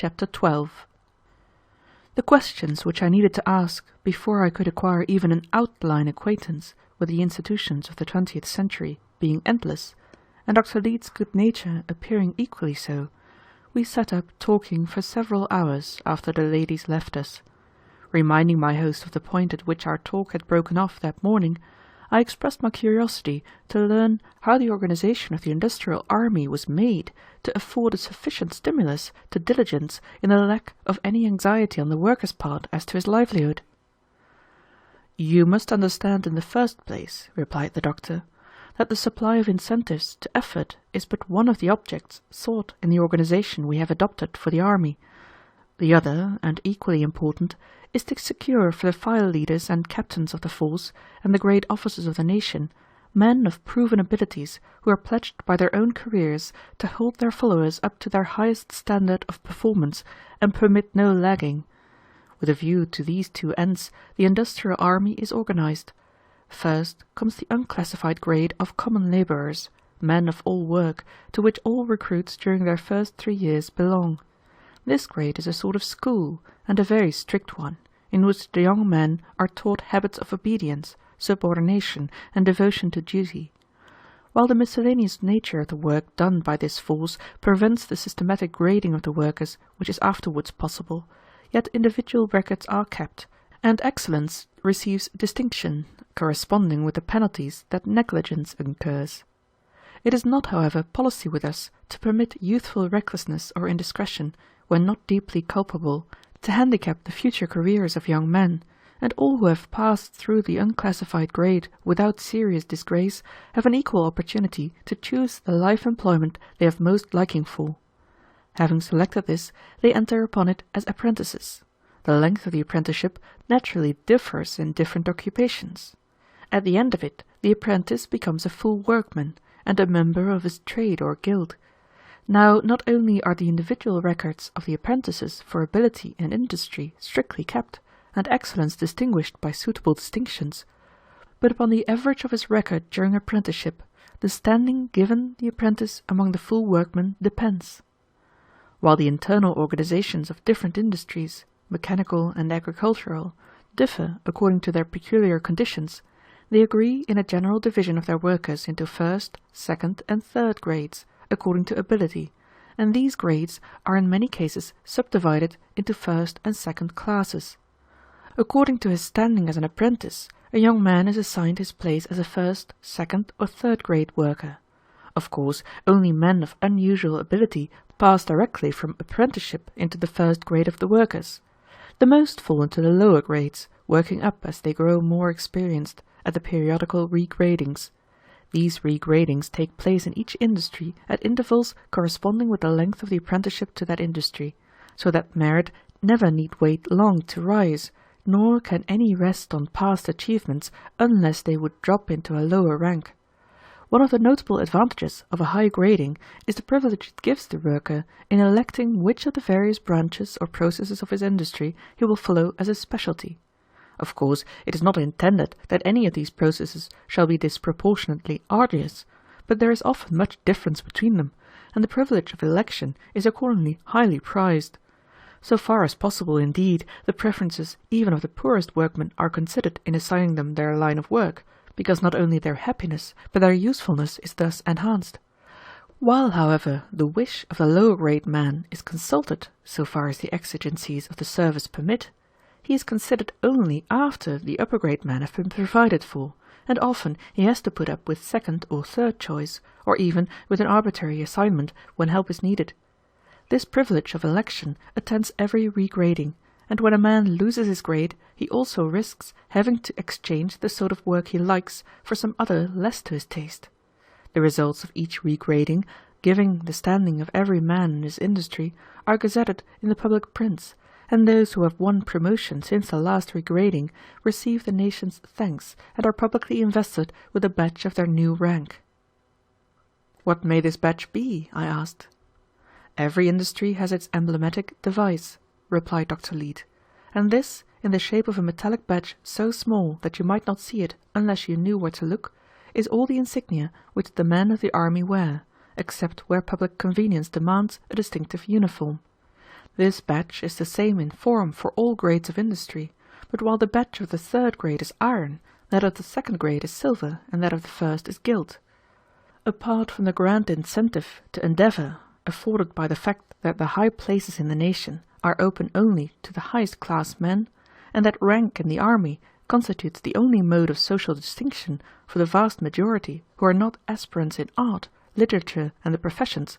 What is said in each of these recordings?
Chapter 12. The questions which I needed to ask before I could acquire even an outline acquaintance with the institutions of the 20th century being endless, and Dr. Leete's good nature appearing equally so, we sat up talking for several hours after the ladies left us. Reminding my host of the point at which our talk had broken off that morning, I expressed my curiosity to learn how the organization of the industrial army was made to afford a sufficient stimulus to diligence in the lack of any anxiety on the worker's part as to his livelihood. "You must understand in the first place," replied the doctor, "that the supply of incentives to effort is but one of the objects sought in the organization we have adopted for the army. The other, and equally important, is to secure for the file leaders and captains of the force and the great officers of the nation men of proven abilities who are pledged by their own careers to hold their followers up to their highest standard of performance and permit no lagging. With a view to these two ends, the industrial army is organized. First comes the unclassified grade of common laborers, men of all work, to which all recruits during their first 3 years belong. This grade is a sort of school, and a very strict one, in which the young men are taught habits of obedience, subordination, and devotion to duty. While the miscellaneous nature of the work done by this force prevents the systematic grading of the workers which is afterwards possible, yet individual records are kept, and excellence receives distinction, corresponding with the penalties that negligence incurs. It is not, however, policy with us to permit youthful recklessness or indiscretion, when not deeply culpable, to handicap the future careers of young men, and all who have passed through the unclassified grade without serious disgrace have an equal opportunity to choose the life employment they have most liking for. Having selected this, they enter upon it as apprentices. The length of the apprenticeship naturally differs in different occupations. At the end of it, the apprentice becomes a full workman, and a member of his trade or guild. Now, not only are the individual records of the apprentices for ability and industry strictly kept, and excellence distinguished by suitable distinctions, but upon the average of his record during apprenticeship, the standing given the apprentice among the full workmen depends. While the internal organizations of different industries, mechanical and agricultural, differ according to their peculiar conditions, they agree in a general division of their workers into first, second, and third grades, according to ability, and these grades are in many cases subdivided into first and second classes. According to his standing as an apprentice, a young man is assigned his place as a first, second, or third grade worker. Of course, only men of unusual ability pass directly from apprenticeship into the first grade of the workers. The most fall into the lower grades, working up as they grow more experienced at the periodical regradings. These regradings take place in each industry at intervals corresponding with the length of the apprenticeship to that industry, so that merit never need wait long to rise, nor can any rest on past achievements unless they would drop into a lower rank. One of the notable advantages of a high grading is the privilege it gives the worker in electing which of the various branches or processes of his industry he will follow as a specialty. Of course, it is not intended that any of these processes shall be disproportionately arduous, but there is often much difference between them, and the privilege of election is accordingly highly prized. So far as possible, indeed, the preferences even of the poorest workmen are considered in assigning them their line of work, because not only their happiness, but their usefulness is thus enhanced. While, however, the wish of the lower grade man is consulted, so far as the exigencies of the service permit, he is considered only after the upper grade men have been provided for, and often he has to put up with second or third choice, or even with an arbitrary assignment when help is needed. This privilege of election attends every regrading, and when a man loses his grade, he also risks having to exchange the sort of work he likes for some other less to his taste. The results of each regrading, giving the standing of every man in his industry, are gazetted in the public prints, and those who have won promotion since the last regrading receive the nation's thanks and are publicly invested with the badge of their new rank. "What may this badge be?" I asked. "Every industry has its emblematic device," replied Dr. Leete, "and this, in the shape of a metallic badge so small that you might not see it unless you knew where to look, is all the insignia which the men of the army wear, except where public convenience demands a distinctive uniform. This badge is the same in form for all grades of industry, but while the badge of the third grade is iron, that of the second grade is silver, and that of the first is gilt. Apart from the grand incentive to endeavour afforded by the fact that the high places in the nation are open only to the highest class men, and that rank in the army constitutes the only mode of social distinction for the vast majority who are not aspirants in art, literature, and the professions,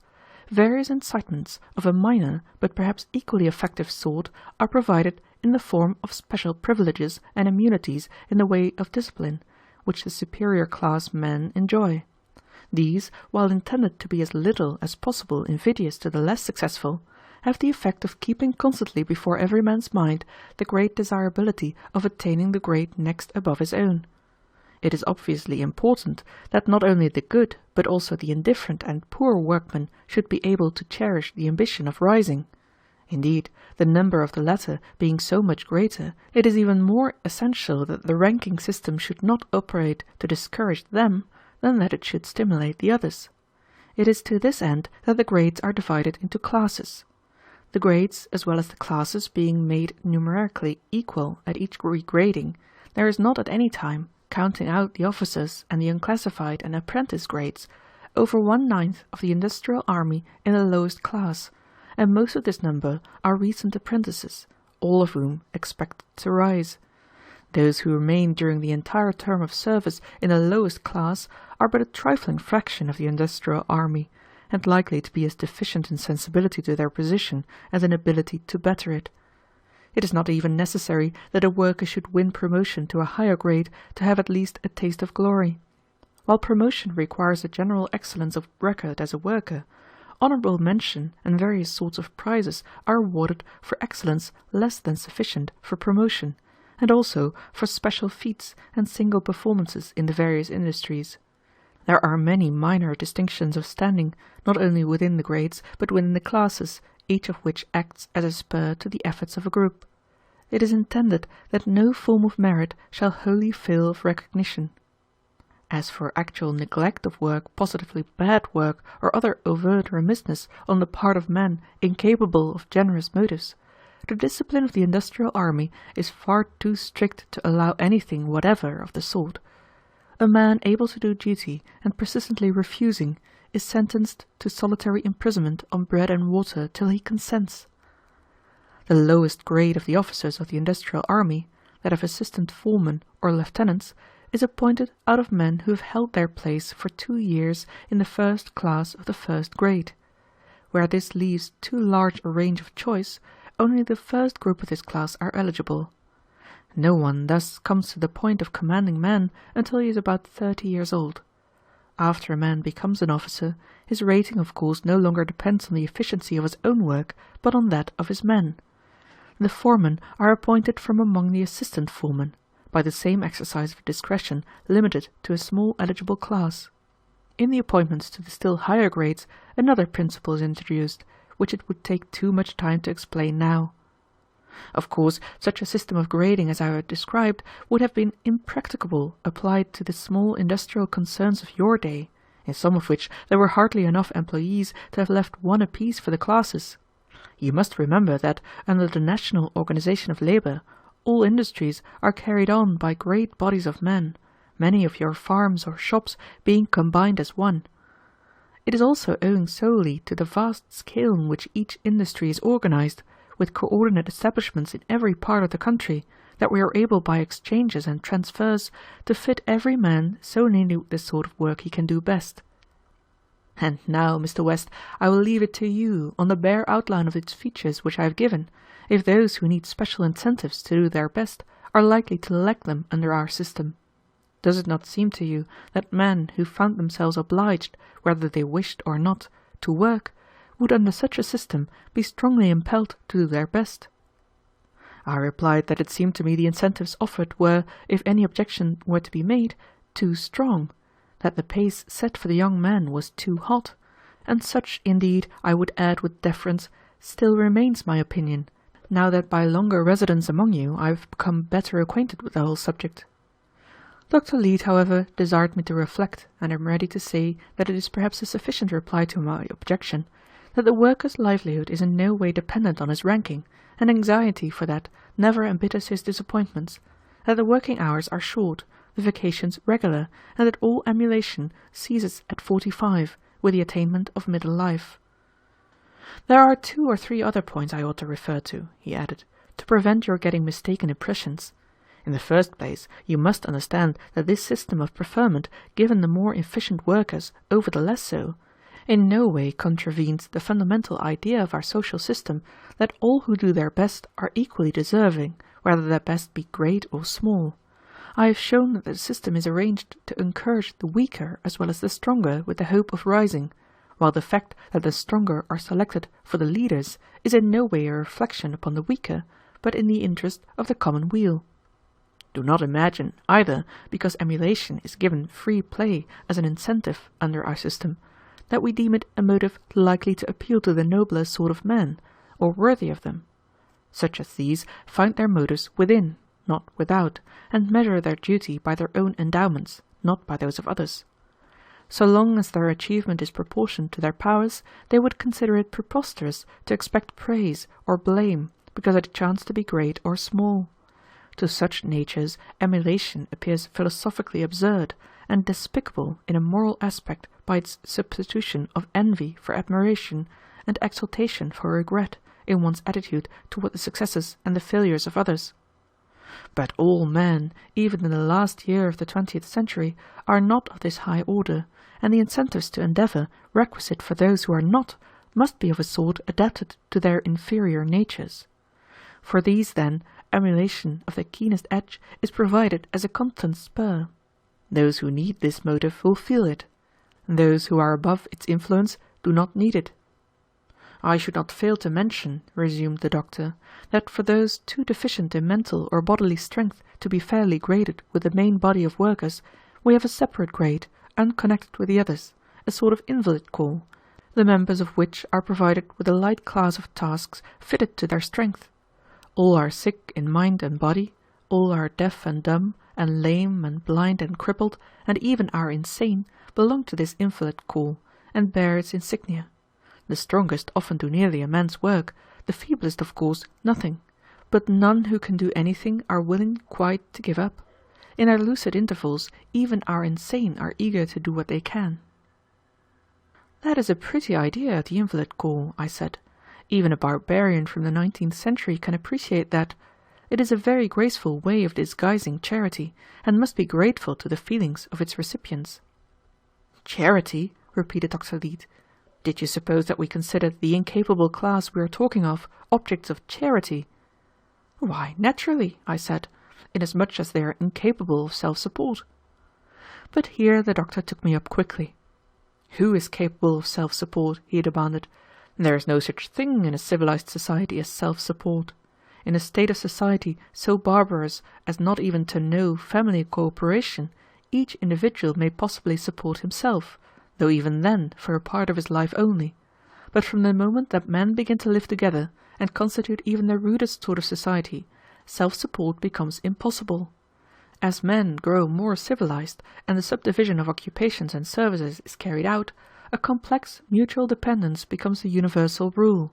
various incitements of a minor but perhaps equally effective sort are provided in the form of special privileges and immunities in the way of discipline, which the superior class men enjoy. These, while intended to be as little as possible invidious to the less successful, have the effect of keeping constantly before every man's mind the great desirability of attaining the grade next above his own. It is obviously important that not only the good, but also the indifferent and poor workman should be able to cherish the ambition of rising. Indeed, the number of the latter being so much greater, it is even more essential that the ranking system should not operate to discourage them than that it should stimulate the others. It is to this end that the grades are divided into classes. The grades, as well as the classes, being made numerically equal at each regrading, there is not at any time, counting out the officers and the unclassified and apprentice grades, over 1/9 of the industrial army in the lowest class, and most of this number are recent apprentices, all of whom expect to rise. Those who remain during the entire term of service in the lowest class are but a trifling fraction of the industrial army, and likely to be as deficient in sensibility to their position as in ability to better it. It is not even necessary that a worker should win promotion to a higher grade to have at least a taste of glory. While promotion requires a general excellence of record as a worker, honorable mention and various sorts of prizes are awarded for excellence less than sufficient for promotion, and also for special feats and single performances in the various industries. There are many minor distinctions of standing, not only within the grades, but within the classes, each of which acts as a spur to the efforts of a group. It is intended that no form of merit shall wholly fail of recognition. As for actual neglect of work, positively bad work, or other overt remissness on the part of men incapable of generous motives, the discipline of the industrial army is far too strict to allow anything whatever of the sort. A man able to do duty and persistently refusing is sentenced to solitary imprisonment on bread and water till he consents. The lowest grade of the officers of the industrial army, that of assistant foremen or lieutenants, is appointed out of men who have held their place for 2 years in the first class of the first grade. Where this leaves too large a range of choice, only the first group of this class are eligible. No one thus comes to the point of commanding men until he is about 30 years old. After a man becomes an officer, his rating of course no longer depends on the efficiency of his own work, but on that of his men. The foremen are appointed from among the assistant foremen, by the same exercise of discretion limited to a small eligible class. In the appointments to the still higher grades, another principle is introduced, which it would take too much time to explain now. Of course, such a system of grading as I have described would have been impracticable applied to the small industrial concerns of your day, in some of which there were hardly enough employees to have left one apiece for the classes. You must remember that, under the national organization of labor, all industries are carried on by great bodies of men, many of your farms or shops being combined as one. It is also owing solely to the vast scale on which each industry is organized, with coordinate establishments in every part of the country, that we are able by exchanges and transfers to fit every man so nearly the sort of work he can do best. And now, Mr. West, I will leave it to you, on the bare outline of its features which I have given, if those who need special incentives to do their best are likely to lack them under our system. Does it not seem to you that men who found themselves obliged, whether they wished or not, to work, would under such a system be strongly impelled to do their best? I replied that it seemed to me the incentives offered were, if any objection were to be made, too strong, that the pace set for the young man was too hot, and such, indeed, I would add with deference, still remains my opinion, now that by longer residence among you I have become better acquainted with the whole subject. Dr. Leete, however, desired me to reflect, and I am ready to say that it is perhaps a sufficient reply to my objection, that the worker's livelihood is in no way dependent on his ranking, and anxiety for that never embitters his disappointments, that the working hours are short, the vacations regular, and that all emulation ceases at 45, with the attainment of middle life. There are 2 or 3 other points I ought to refer to, he added, to prevent your getting mistaken impressions. In the first place, you must understand that this system of preferment given the more efficient workers over the less so, in no way contravenes the fundamental idea of our social system that all who do their best are equally deserving, whether their best be great or small. I have shown that the system is arranged to encourage the weaker as well as the stronger with the hope of rising, while the fact that the stronger are selected for the leaders is in no way a reflection upon the weaker, but in the interest of the common weal. Do not imagine, either, because emulation is given free play as an incentive under our system, that we deem it a motive likely to appeal to the nobler sort of men, or worthy of them. Such as these find their motives within, not without, and measure their duty by their own endowments, not by those of others. So long as their achievement is proportioned to their powers, they would consider it preposterous to expect praise or blame because it chanced to be great or small. To such natures emulation appears philosophically absurd, and despicable in a moral aspect by its substitution of envy for admiration, and exultation for regret in one's attitude toward the successes and the failures of others. But all men, even in the last year of the 20th century, are not of this high order, and the incentives to endeavour requisite for those who are not must be of a sort adapted to their inferior natures. For these, then, emulation of the keenest edge is provided as a constant spur. Those who need this motive will feel it. Those who are above its influence do not need it. I should not fail to mention, resumed the doctor, that for those too deficient in mental or bodily strength to be fairly graded with the main body of workers, we have a separate grade, unconnected with the others, a sort of invalid corps, the members of which are provided with a light class of tasks fitted to their strength. All are sick in mind and body, all are deaf and dumb, and lame and blind and crippled, and even are insane, belong to this invalid corps, and bear its insignia. The strongest often do nearly a man's work, the feeblest, of course, nothing, but none who can do anything are willing quite to give up. In their lucid intervals, even our insane are eager to do what they can. That is a pretty idea of the invalid corps, I said. Even a barbarian from the 19th century can appreciate that. It is a very graceful way of disguising charity, and must be grateful to the feelings of its recipients. Charity? Repeated Dr. Leete. Did you suppose that we consider the incapable class we are talking of objects of charity? Why, naturally, I said, inasmuch as they are incapable of self-support. But here the doctor took me up quickly. Who is capable of self-support? He demanded. There is no such thing in a civilized society as self-support. In a state of society so barbarous as not even to know family cooperation, each individual may possibly support himself, though even then for a part of his life only. But from the moment that men begin to live together, and constitute even the rudest sort of society, self-support becomes impossible. As men grow more civilized, and the subdivision of occupations and services is carried out, a complex mutual dependence becomes the universal rule.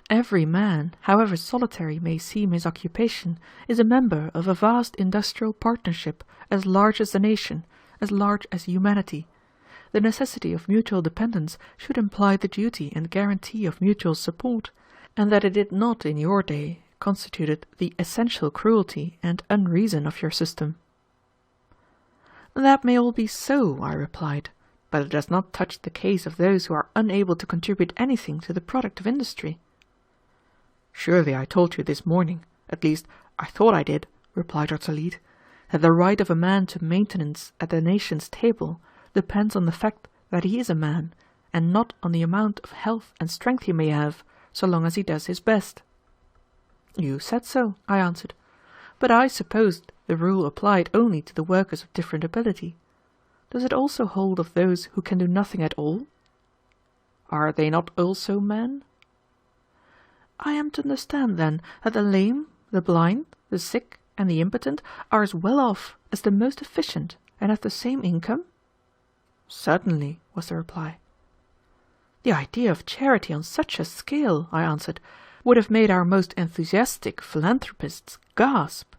Every man, however solitary may seem his occupation, is a member of a vast industrial partnership as large as the nation, as large as humanity. The necessity of mutual dependence should imply the duty and guarantee of mutual support, and that it did not in your day constituted the essential cruelty and unreason of your system. That may all be so, I replied, but it does not touch the case of those who are unable to contribute anything to the product of industry. Surely I told you this morning, at least I thought I did, replied Dr. Leete, that the right of a man to maintenance at the nation's table depends on the fact that he is a man, and not on the amount of health and strength he may have, so long as he does his best. You said so, I answered, but I supposed the rule applied only to the workers of different ability. Does it also hold of those who can do nothing at all? Are they not also men? I am to understand, then, that the lame, the blind, the sick, and the impotent are as well off as the most efficient, and have the same income? Certainly, was the reply. The idea of charity on such a scale, I answered, would have made our most enthusiastic philanthropists gasp.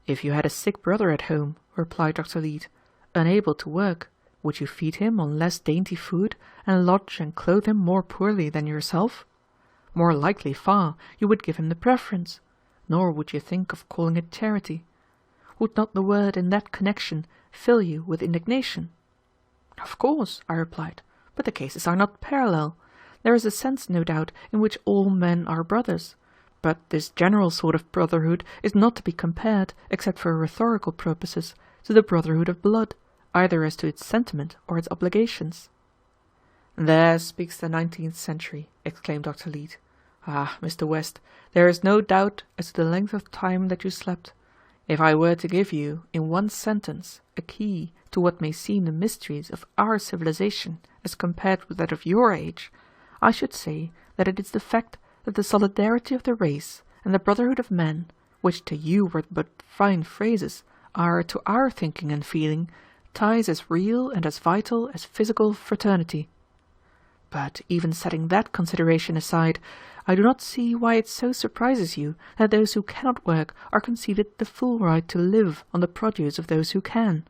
If you had a sick brother at home, replied Dr. Leete, unable to work, would you feed him on less dainty food, and lodge and clothe him more poorly than yourself? More likely far you would give him the preference, nor would you think of calling it charity. Would not the word in that connection fill you with indignation? Of course, I replied, but the cases are not parallel. There is a sense, no doubt, in which all men are brothers, but this general sort of brotherhood is not to be compared, except for rhetorical purposes, to the brotherhood of blood, either as to its sentiment or its obligations. There speaks the 19th century, exclaimed Dr. Leete. Ah, Mr. West, there is no doubt as to the length of time that you slept. If I were to give you, in one sentence, a key to what may seem the mysteries of our civilization as compared with that of your age, I should say that it is the fact that the solidarity of the race and the brotherhood of men, which to you were but fine phrases, are, to our thinking and feeling, ties as real and as vital as physical fraternity. But even setting that consideration aside, I do not see why it so surprises you that those who cannot work are conceded the full right to live on the produce of those who can.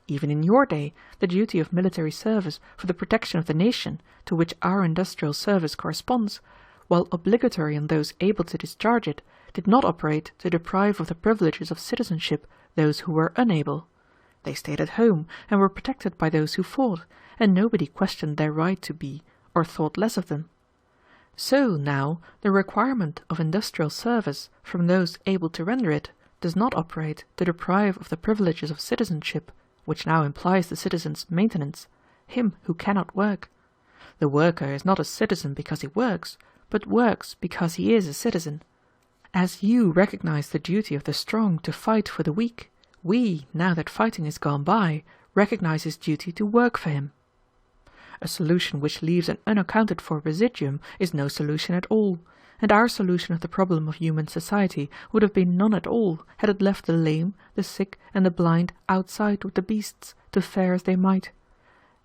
Even in your day, the duty of military service for the protection of the nation, to which our industrial service corresponds, while obligatory on those able to discharge it, did not operate to deprive of the privileges of citizenship those who were unable. They stayed at home and were protected by those who fought, and nobody questioned their right to be, or thought less of them. So now the requirement of industrial service from those able to render it does not operate to deprive of the privileges of citizenship, which now implies the citizen's maintenance, him who cannot work. The worker is not a citizen because he works, but works because he is a citizen. As you recognize the duty of the strong to fight for the weak, we, now that fighting is gone by, recognize his duty to work for him. A solution which leaves an unaccounted for residuum is no solution at all, and our solution of the problem of human society would have been none at all had it left the lame, the sick, and the blind outside with the beasts, to fare as they might.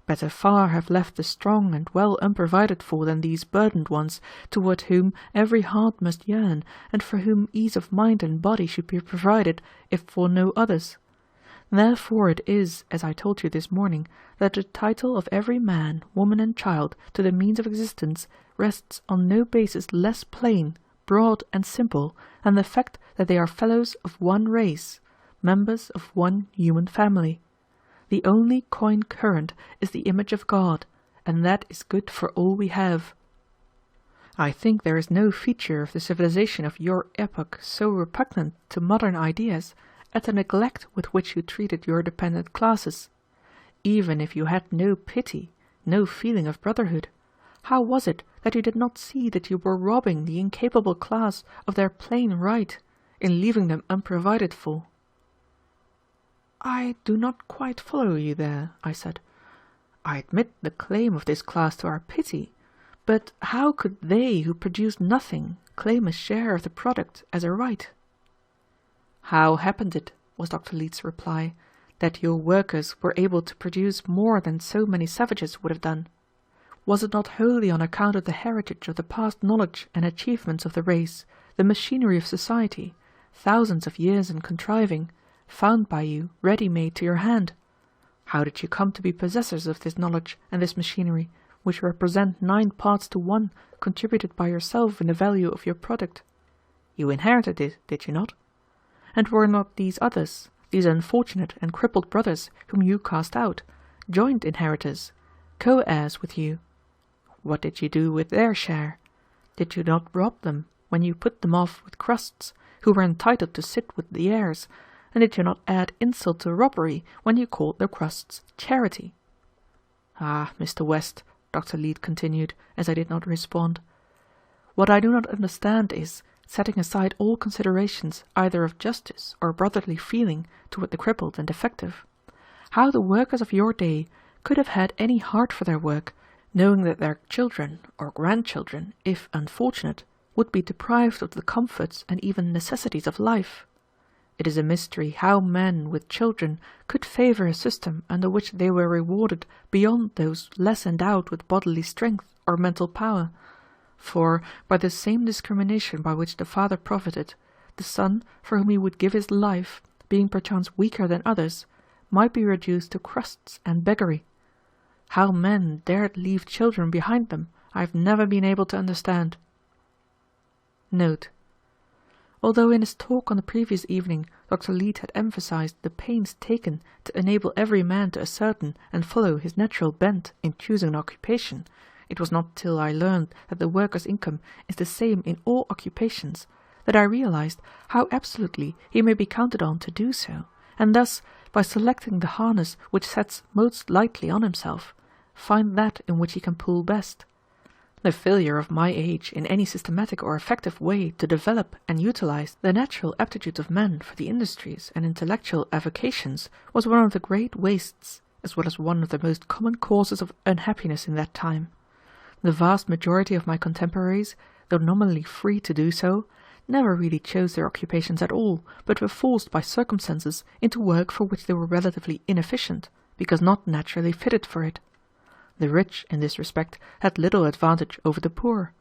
Better far have left the strong and well unprovided for than these burdened ones, toward whom every heart must yearn, and for whom ease of mind and body should be provided, if for no others. Therefore it is, as I told you this morning, that the title of every man, woman, and child to the means of existence rests on no basis less plain, broad, and simple than the fact that they are fellows of one race, members of one human family. The only coin current is the image of God, and that is good for all we have. I think there is no feature of the civilization of your epoch so repugnant to modern ideas as the neglect with which you treated your dependent classes. Even if you had no pity, no feeling of brotherhood, how was it that you did not see that you were robbing the incapable class of their plain right, in leaving them unprovided for? I do not quite follow you there, I said. I admit the claim of this class to our pity, but how could they who produce nothing claim a share of the product as a right? How happened it, was Dr. Leete's reply, that your workers were able to produce more than so many savages would have done? Was it not wholly on account of the heritage of the past knowledge and achievements of the race, the machinery of society, thousands of years in contriving, found by you ready-made to your hand? How did you come to be possessors of this knowledge and this machinery, which represent 9 parts to 1 contributed by yourself in the value of your product? You inherited it, did you not? And were not these others, these unfortunate and crippled brothers whom you cast out, joint inheritors, co-heirs with you? What did you do with their share? Did you not rob them when you put them off with crusts, who were entitled to sit with the heirs, and did you not add insult to robbery when you called the crusts charity? Ah, Mr. West, Dr. Leete continued, as I did not respond, what I do not understand is, setting aside all considerations either of justice or brotherly feeling toward the crippled and defective, how the workers of your day could have had any heart for their work, knowing that their children or grandchildren, if unfortunate, would be deprived of the comforts and even necessities of life. It is a mystery how men with children could favour a system under which they were rewarded beyond those less endowed with bodily strength or mental power. For, by the same discrimination by which the father profited, the son, for whom he would give his life, being perchance weaker than others, might be reduced to crusts and beggary. How men dared leave children behind them, I have never been able to understand. Note: although in his talk on the previous evening Dr. Leete had emphasized the pains taken to enable every man to ascertain and follow his natural bent in choosing an occupation, it was not till I learned that the worker's income is the same in all occupations that I realized how absolutely he may be counted on to do so, and thus, by selecting the harness which sets most lightly on himself, find that in which he can pull best. The failure of my age in any systematic or effective way to develop and utilize the natural aptitudes of men for the industries and intellectual avocations was one of the great wastes, as well as one of the most common causes of unhappiness in that time. The vast majority of my contemporaries, though nominally free to do so, never really chose their occupations at all, but were forced by circumstances into work for which they were relatively inefficient, because not naturally fitted for it. The rich, in this respect, had little advantage over the poor.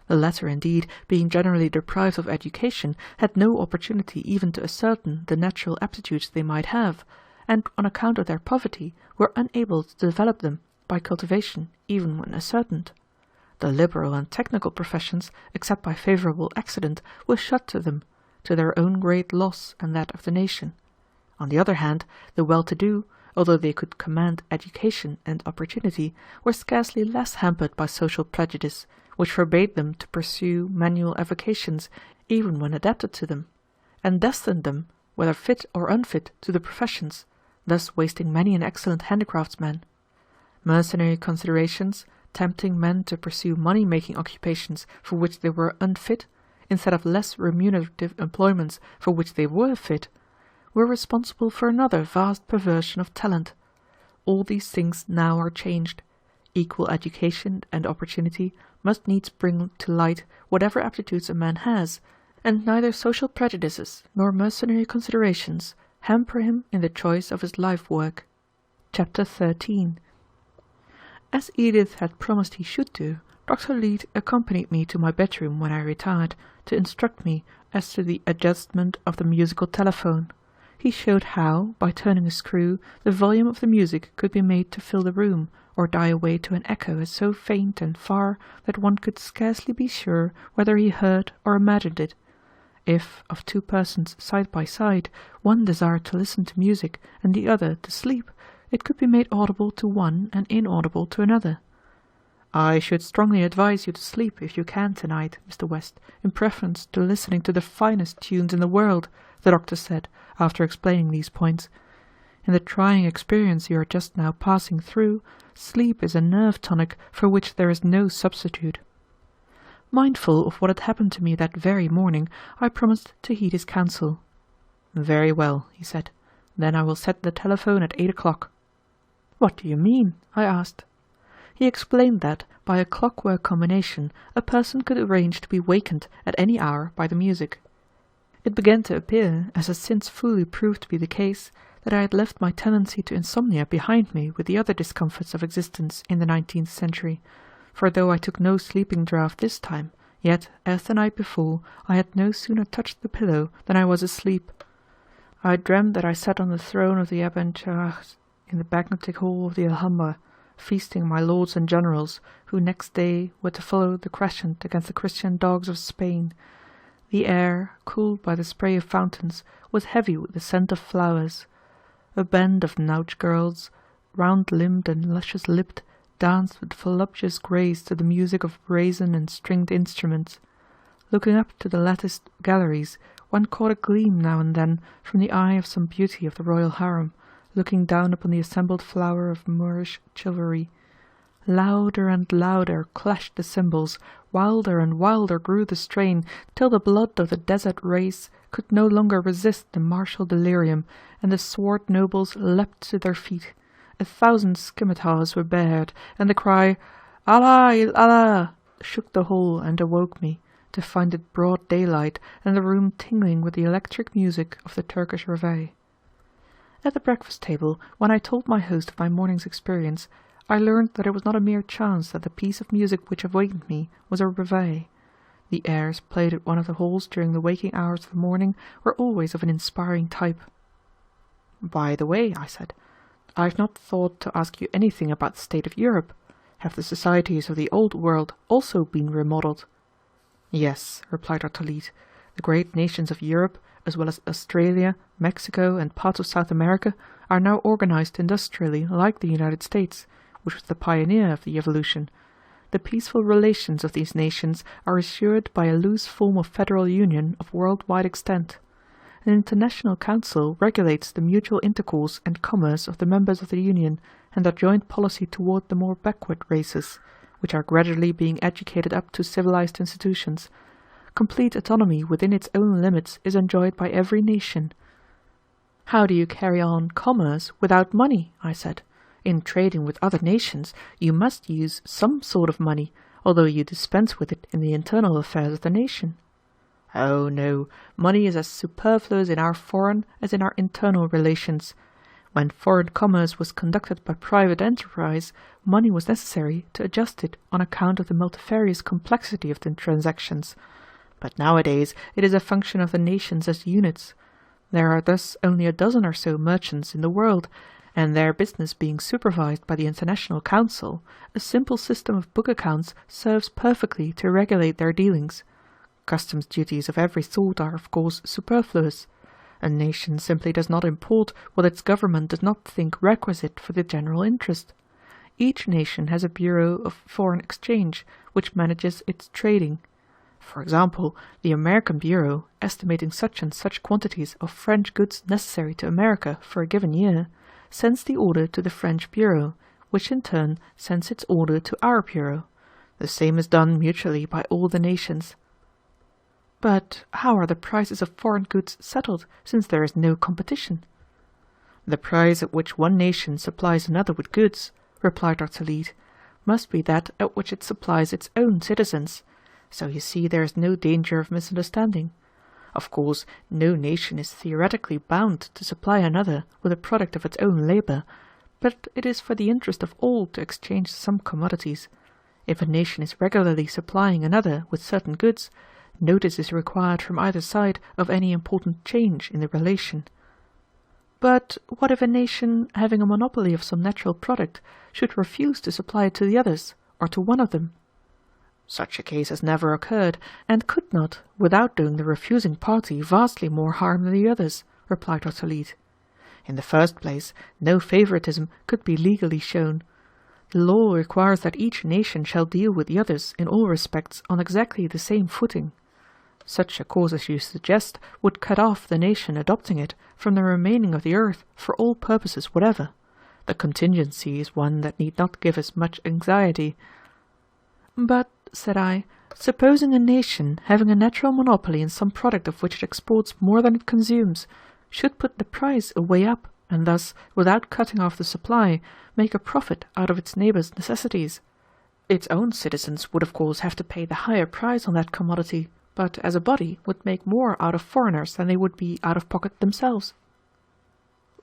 The latter, indeed, being generally deprived of education, had no opportunity even to ascertain the natural aptitudes they might have, and on account of their poverty were unable to develop them by cultivation even when ascertained. The liberal and technical professions, except by favourable accident, were shut to them, to their own great loss and that of the nation. On the other hand, the well-to-do, although they could command education and opportunity, were scarcely less hampered by social prejudice, which forbade them to pursue manual avocations, even when adapted to them, and destined them, whether fit or unfit, to the professions, thus wasting many an excellent handicraftsman. Mercenary considerations, tempting men to pursue money-making occupations for which they were unfit, instead of less remunerative employments for which they were fit, were responsible for another vast perversion of talent. All these things now are changed. Equal education and opportunity must needs bring to light whatever aptitudes a man has, and neither social prejudices nor mercenary considerations hamper him in the choice of his life work. Chapter 13. As Edith had promised he should do, Dr. Leete accompanied me to my bedroom when I retired, to instruct me as to the adjustment of the musical telephone. He showed how, by turning a screw, the volume of the music could be made to fill the room, or die away to an echo so faint and far that one could scarcely be sure whether he heard or imagined it. If, of two persons side by side, one desired to listen to music and the other to sleep, it could be made audible to one and inaudible to another. "I should strongly advise you to sleep, if you can, tonight, Mr. West, in preference to listening to the finest tunes in the world," the doctor said, after explaining these points. "In the trying experience you are just now passing through, sleep is a nerve tonic for which there is no substitute." Mindful of what had happened to me that very morning, I promised to heed his counsel. "Very well," he said. "Then I will set the telephone at 8 o'clock." "What do you mean?" I asked. He explained that, by a clockwork combination, a person could arrange to be wakened at any hour by the music. It began to appear, as has since fully proved to be the case, that I had left my tendency to insomnia behind me with the other discomforts of existence in the 19th century, for though I took no sleeping draught this time, yet, as the night before, I had no sooner touched the pillow than I was asleep. I dreamt that I sat on the throne of the Abencerrage in the magnetic hall of the Alhambra, feasting my lords and generals, who next day were to follow the crescent against the Christian dogs of Spain. The air, cooled by the spray of fountains, was heavy with the scent of flowers. A band of nautch girls, round-limbed and luscious-lipped, danced with voluptuous grace to the music of brazen and stringed instruments. Looking up to the latticed galleries, one caught a gleam now and then from the eye of some beauty of the royal harem, looking down upon the assembled flower of Moorish chivalry. Louder and louder clashed the cymbals, wilder and wilder grew the strain, till the blood of the desert race could no longer resist the martial delirium, and the sword nobles leapt to their feet. 1,000 scimitars were bared, and the cry, "Allah il Allah!" shook the hall and awoke me, to find it broad daylight and the room tingling with the electric music of the Turkish reveille. At the breakfast table, when I told my host of my morning's experience, I learned that it was not a mere chance that the piece of music which awakened me was a reveille. The airs played at one of the halls during the waking hours of the morning were always of an inspiring type. "By the way," I said, "I have not thought to ask you anything about the state of Europe. Have the societies of the Old World also been remodelled?" "Yes," replied Dr. Leete. "The great nations of Europe, as well as Australia, Mexico, and parts of South America, are now organized industrially like the United States, which was the pioneer of the evolution. The peaceful relations of these nations are assured by a loose form of federal union of world-wide extent. An international council regulates the mutual intercourse and commerce of the members of the union and their joint policy toward the more backward races, which are gradually being educated up to civilized institutions. Complete autonomy within its own limits is enjoyed by every nation." "How do you carry on commerce without money?" I said. "In trading with other nations you must use some sort of money, although you dispense with it in the internal affairs of the nation." "Oh no, money is as superfluous in our foreign as in our internal relations. When foreign commerce was conducted by private enterprise, money was necessary to adjust it on account of the multifarious complexity of the transactions. But nowadays it is a function of the nations as units. There are thus only a dozen or so merchants in the world, and their business being supervised by the International Council, a simple system of book accounts serves perfectly to regulate their dealings. Customs duties of every sort are of course superfluous. A nation simply does not import what its government does not think requisite for the general interest. Each nation has a bureau of foreign exchange, which manages its trading. For example, the American Bureau, estimating such and such quantities of French goods necessary to America for a given year, sends the order to the French Bureau, which in turn sends its order to our Bureau. The same is done mutually by all the nations." "But how are the prices of foreign goods settled, since there is no competition?" "The price at which one nation supplies another with goods," replied Dr. Leete, "must be that at which it supplies its own citizens. So you see there is no danger of misunderstanding. Of course, no nation is theoretically bound to supply another with a product of its own labor, but it is for the interest of all to exchange some commodities. If a nation is regularly supplying another with certain goods, notice is required from either side of any important change in the relation." "But what if a nation, having a monopoly of some natural product, should refuse to supply it to the others, or to one of them?" "Such a case has never occurred, and could not, without doing the refusing party vastly more harm than the others," replied Dr. Leete. "In the first place, no favoritism could be legally shown. The law requires that each nation shall deal with the others in all respects on exactly the same footing. Such a course as you suggest would cut off the nation adopting it from the remaining of the earth for all purposes whatever. The contingency is one that need not give us much anxiety." "But," said I, "supposing a nation, having a natural monopoly in some product of which it exports more than it consumes, should put the price away up, and thus, without cutting off the supply, make a profit out of its neighbours' necessities. Its own citizens would of course have to pay the higher price on that commodity, but as a body would make more out of foreigners than they would be out of pocket themselves."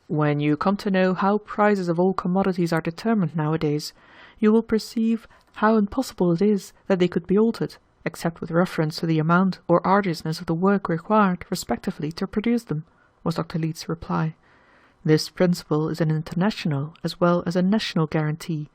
"When you come to know how prices of all commodities are determined nowadays, you will perceive how impossible it is that they could be altered, except with reference to the amount or arduousness of the work required respectively to produce them," was Dr. Leete's reply. "This principle is an international as well as a national guarantee.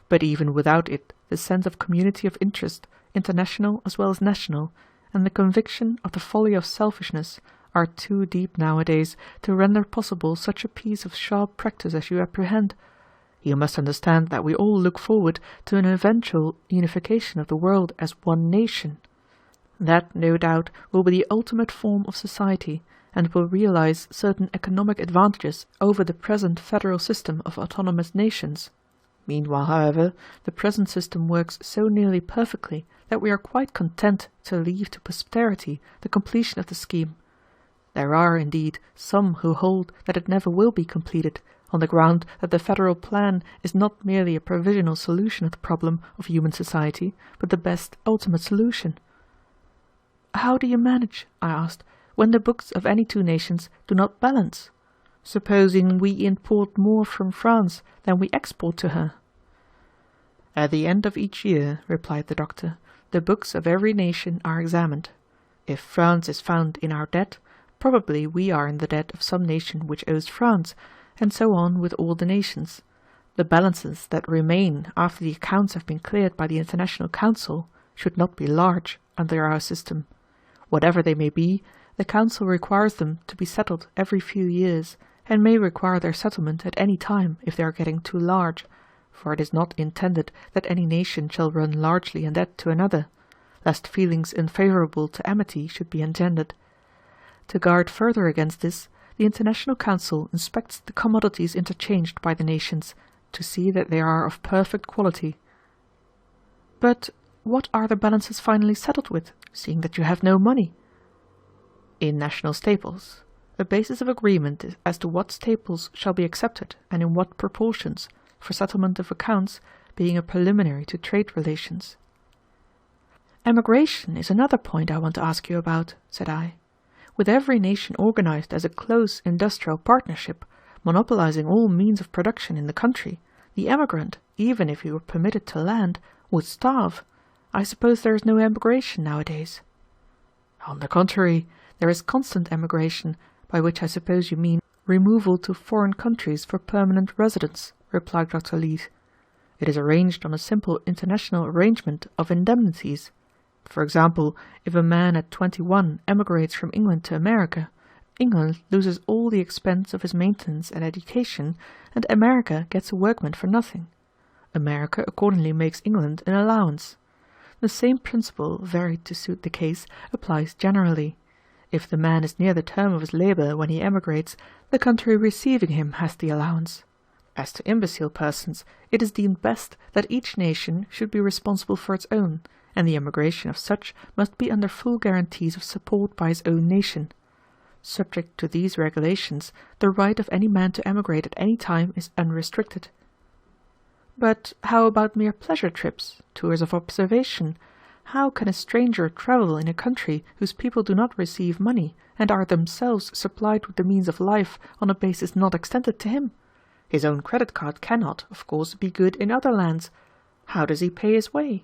But even without it, the sense of community of interest, international as well as national, and the conviction of the folly of selfishness are too deep nowadays to render possible such a piece of sharp practice as you apprehend. You must understand that we all look forward to an eventual unification of the world as one nation. That, no doubt, will be the ultimate form of society, and will realize certain economic advantages over the present federal system of autonomous nations. Meanwhile, however, the present system works so nearly perfectly that we are quite content to leave to posterity the completion of the scheme. There are, indeed, some who hold that it never will be completed, on the ground that the federal plan is not merely a provisional solution of the problem of human society, but the best ultimate solution." how do you manage, I asked, when the books of any two nations do not balance? Supposing we import more from France than we export to her? At the end of each year, replied the doctor, the books of every nation are examined. If France is found in our debt, probably we are in the debt of some nation which owes France, and so on with all the nations. The balances that remain after the accounts have been cleared by the International Council should not be large under our system. Whatever they may be, the Council requires them to be settled every few years, and may require their settlement at any time if they are getting too large, for it is not intended that any nation shall run largely in debt to another, lest feelings unfavourable to amity should be engendered. To guard further against this, the International Council inspects the commodities interchanged by the nations, to see that they are of perfect quality. But what are the balances finally settled with, seeing that you have no money? In national staples. A basis of agreement is as to what staples shall be accepted and in what proportions, for settlement of accounts being a preliminary to trade relations. Emigration is another point I want to ask you about, said I. With every nation organized as a close industrial partnership, monopolizing all means of production in the country, the emigrant, even if he were permitted to land, would starve. I suppose there is no emigration nowadays. On the contrary, there is constant emigration, by which I suppose you mean removal to foreign countries for permanent residence, replied Dr. Leete. It is arranged on a simple international arrangement of indemnities. For example, if a man at 21 emigrates from England to America, England loses all the expense of his maintenance and education, and America gets a workman for nothing. America accordingly makes England an allowance. The same principle, varied to suit the case, applies generally. If the man is near the term of his labour when he emigrates, the country receiving him has the allowance. As to imbecile persons, it is deemed best that each nation should be responsible for its own, and the emigration of such must be under full guarantees of support by his own nation. Subject to these regulations, the right of any man to emigrate at any time is unrestricted. But how about mere pleasure trips, tours of observation? How can a stranger travel in a country whose people do not receive money, and are themselves supplied with the means of life on a basis not extended to him? His own credit card cannot, of course, be good in other lands. How does he pay his way?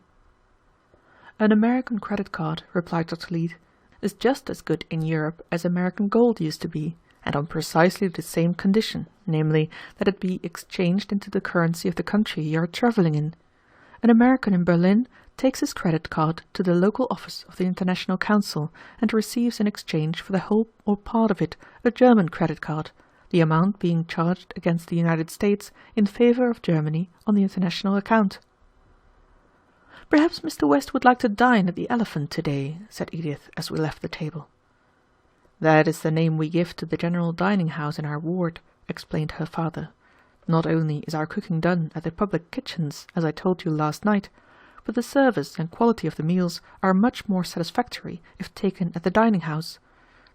An American credit card, replied Dr. Leete, is just as good in Europe as American gold used to be, and on precisely the same condition, namely, that it be exchanged into the currency of the country you are travelling in. An American in Berlin takes his credit card to the local office of the International Council and receives in exchange for the whole or part of it a German credit card, the amount being charged against the United States in favour of Germany on the international account. "Perhaps Mr. West would like to dine at the Elephant to-day," said Edith as we left the table. "That is the name we give to the general dining-house in our ward," explained her father. "Not only is our cooking done at the public kitchens, as I told you last night, but the service and quality of the meals are much more satisfactory if taken at the dining-house.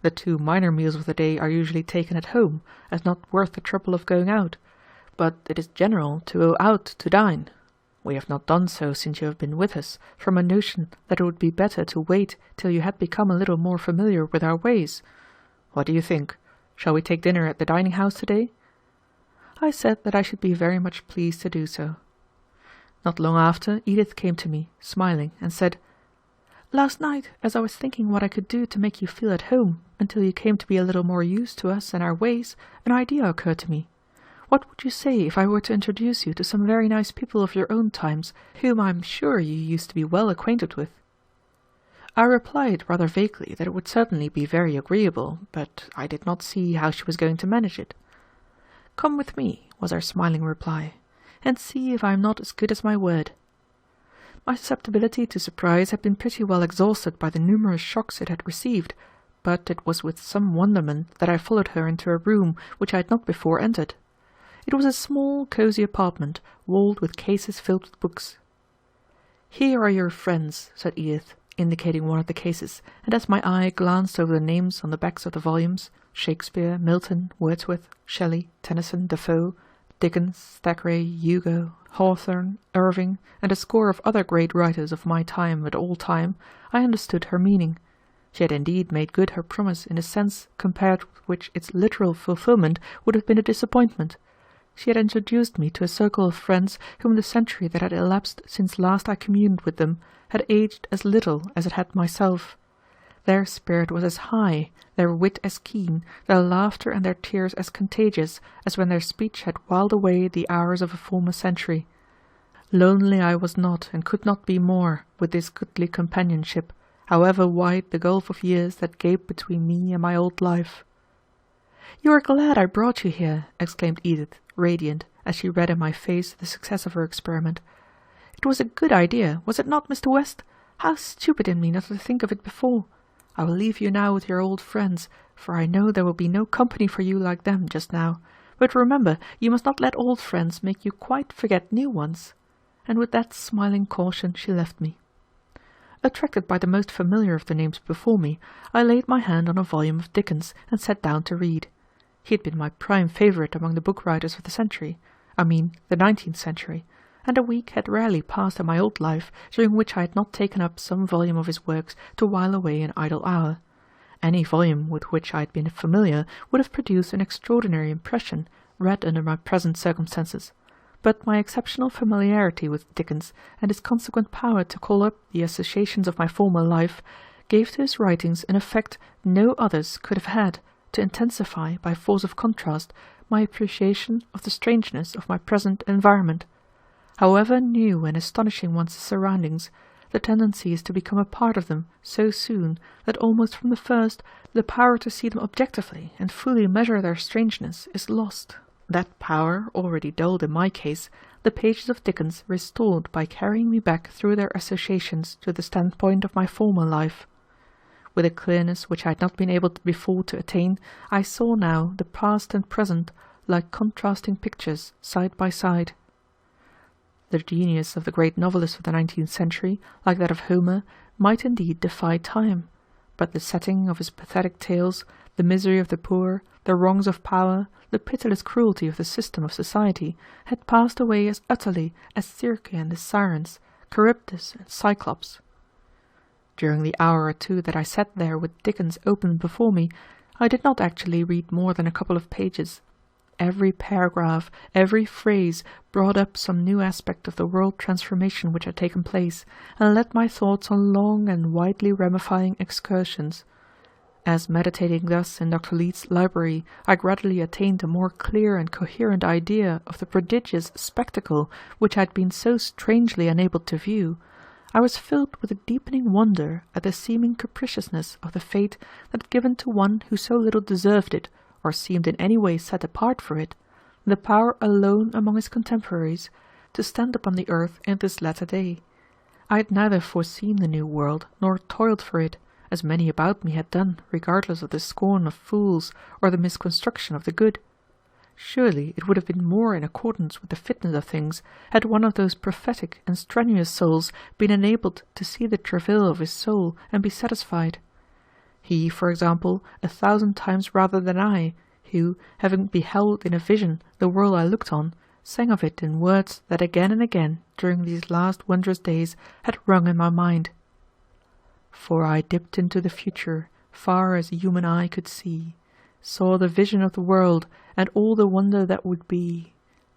The 2 minor meals of the day are usually taken at home, as not worth the trouble of going out, but it is general to go out to dine. We have not done so since you have been with us, from a notion that it would be better to wait till you had become a little more familiar with our ways. What do you think? Shall we take dinner at the dining-house to-day?" I said that I should be very much pleased to do so. Not long after, Edith came to me, smiling, and said, "Last night, as I was thinking what I could do to make you feel at home, until you came to be a little more used to us and our ways, an idea occurred to me. What would you say if I were to introduce you to some very nice people of your own times, whom I am sure you used to be well acquainted with?" I replied rather vaguely that it would certainly be very agreeable, but I did not see how she was going to manage it. "Come with me," was her smiling reply, "and see if I am not as good as my word." My susceptibility to surprise had been pretty well exhausted by the numerous shocks it had received, but it was with some wonderment that I followed her into a room which I had not before entered. It was a small, cosy apartment, walled with cases filled with books. "Here are your friends," said Edith, indicating one of the cases, and as my eye glanced over the names on the backs of the volumes, Shakespeare, Milton, Wordsworth, Shelley, Tennyson, Defoe, Dickens, Thackeray, Hugo, Hawthorne, Irving, and a score of other great writers of my time and all time, I understood her meaning. She had indeed made good her promise in a sense compared with which its literal fulfilment would have been a disappointment. She had introduced me to a circle of friends whom the century that had elapsed since last I communed with them had aged as little as it had myself. Their spirit was as high, their wit as keen, their laughter and their tears as contagious as when their speech had whiled away the hours of a former century. Lonely I was not, and could not be more, with this goodly companionship, however wide the gulf of years that gaped between me and my old life. "You are glad I brought you here," exclaimed Edith, radiant, as she read in my face the success of her experiment. "It was a good idea, was it not, Mr. West? How stupid in me not to think of it before! I will leave you now with your old friends, for I know there will be no company for you like them just now. But remember, you must not let old friends make you quite forget new ones." And with that smiling caution she left me. Attracted by the most familiar of the names before me, I laid my hand on a volume of Dickens and sat down to read. He had been my prime favourite among the book writers of the century, I mean the 19th century, and a week had rarely passed in my old life during which I had not taken up some volume of his works to while away an idle hour. Any volume with which I had been familiar would have produced an extraordinary impression, read under my present circumstances. But my exceptional familiarity with Dickens, and his consequent power to call up the associations of my former life, gave to his writings an effect no others could have had, to intensify, by force of contrast, my appreciation of the strangeness of my present environment. However new and astonishing one's surroundings, the tendency is to become a part of them so soon that almost from the first the power to see them objectively and fully measure their strangeness is lost. That power, already dulled in my case, the pages of Dickens restored by carrying me back through their associations to the standpoint of my former life. With a clearness which I had not been able before to attain, I saw now the past and present like contrasting pictures side by side. The genius of the great novelist of the 19th century, like that of Homer, might indeed defy time, but the setting of his pathetic tales, the misery of the poor, the wrongs of power, the pitiless cruelty of the system of society, had passed away as utterly as Circe and the Sirens, Charybdis and Cyclops. During the hour or two that I sat there with Dickens open before me, I did not actually read more than a couple of pages. Every paragraph, every phrase brought up some new aspect of the world transformation which had taken place, and led my thoughts on long and widely ramifying excursions. As meditating thus in Dr. Leeds's library, I gradually attained a more clear and coherent idea of the prodigious spectacle which I had been so strangely enabled to view. I was filled with a deepening wonder at the seeming capriciousness of the fate that had given to one who so little deserved it, or seemed in any way set apart for it, the power alone among his contemporaries to stand upon the earth in this latter day. I had neither foreseen the new world nor toiled for it, as many about me had done, regardless of the scorn of fools or the misconstruction of the good. Surely it would have been more in accordance with the fitness of things had one of those prophetic and strenuous souls been enabled to see the travail of his soul and be satisfied. He, for example, 1,000 times rather than I, who, having beheld in a vision the world I looked on, sang of it in words that again and again, during these last wondrous days, had rung in my mind. For I dipped into the future, far as human eye could see, saw the vision of the world, and all the wonder that would be,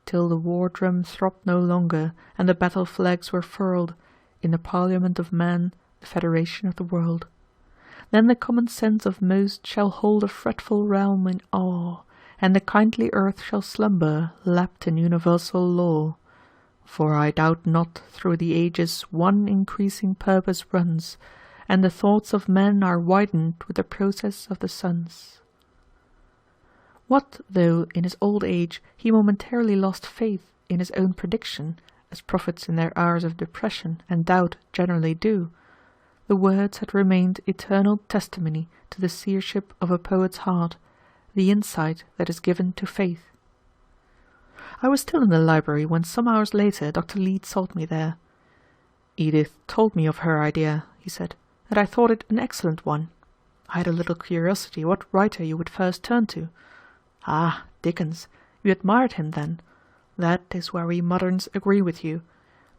till the war drum throbbed no longer, and the battle flags were furled, in the parliament of man, the federation of the world. Then the common sense of most shall hold a fretful realm in awe, and the kindly earth shall slumber, lapped in universal law. For I doubt not through the ages one increasing purpose runs, and the thoughts of men are widened with the process of the suns. What though in his old age he momentarily lost faith in his own prediction, as prophets in their hours of depression and doubt generally do? The words had remained eternal testimony to the seership of a poet's heart, the insight that is given to faith. I was still in the library when some hours later Dr. Leeds sought me there. "Edith told me of her idea," he said, "and I thought it an excellent one. I had a little curiosity what writer you would first turn to." "Ah, Dickens. You admired him, then? That is where we moderns agree with you.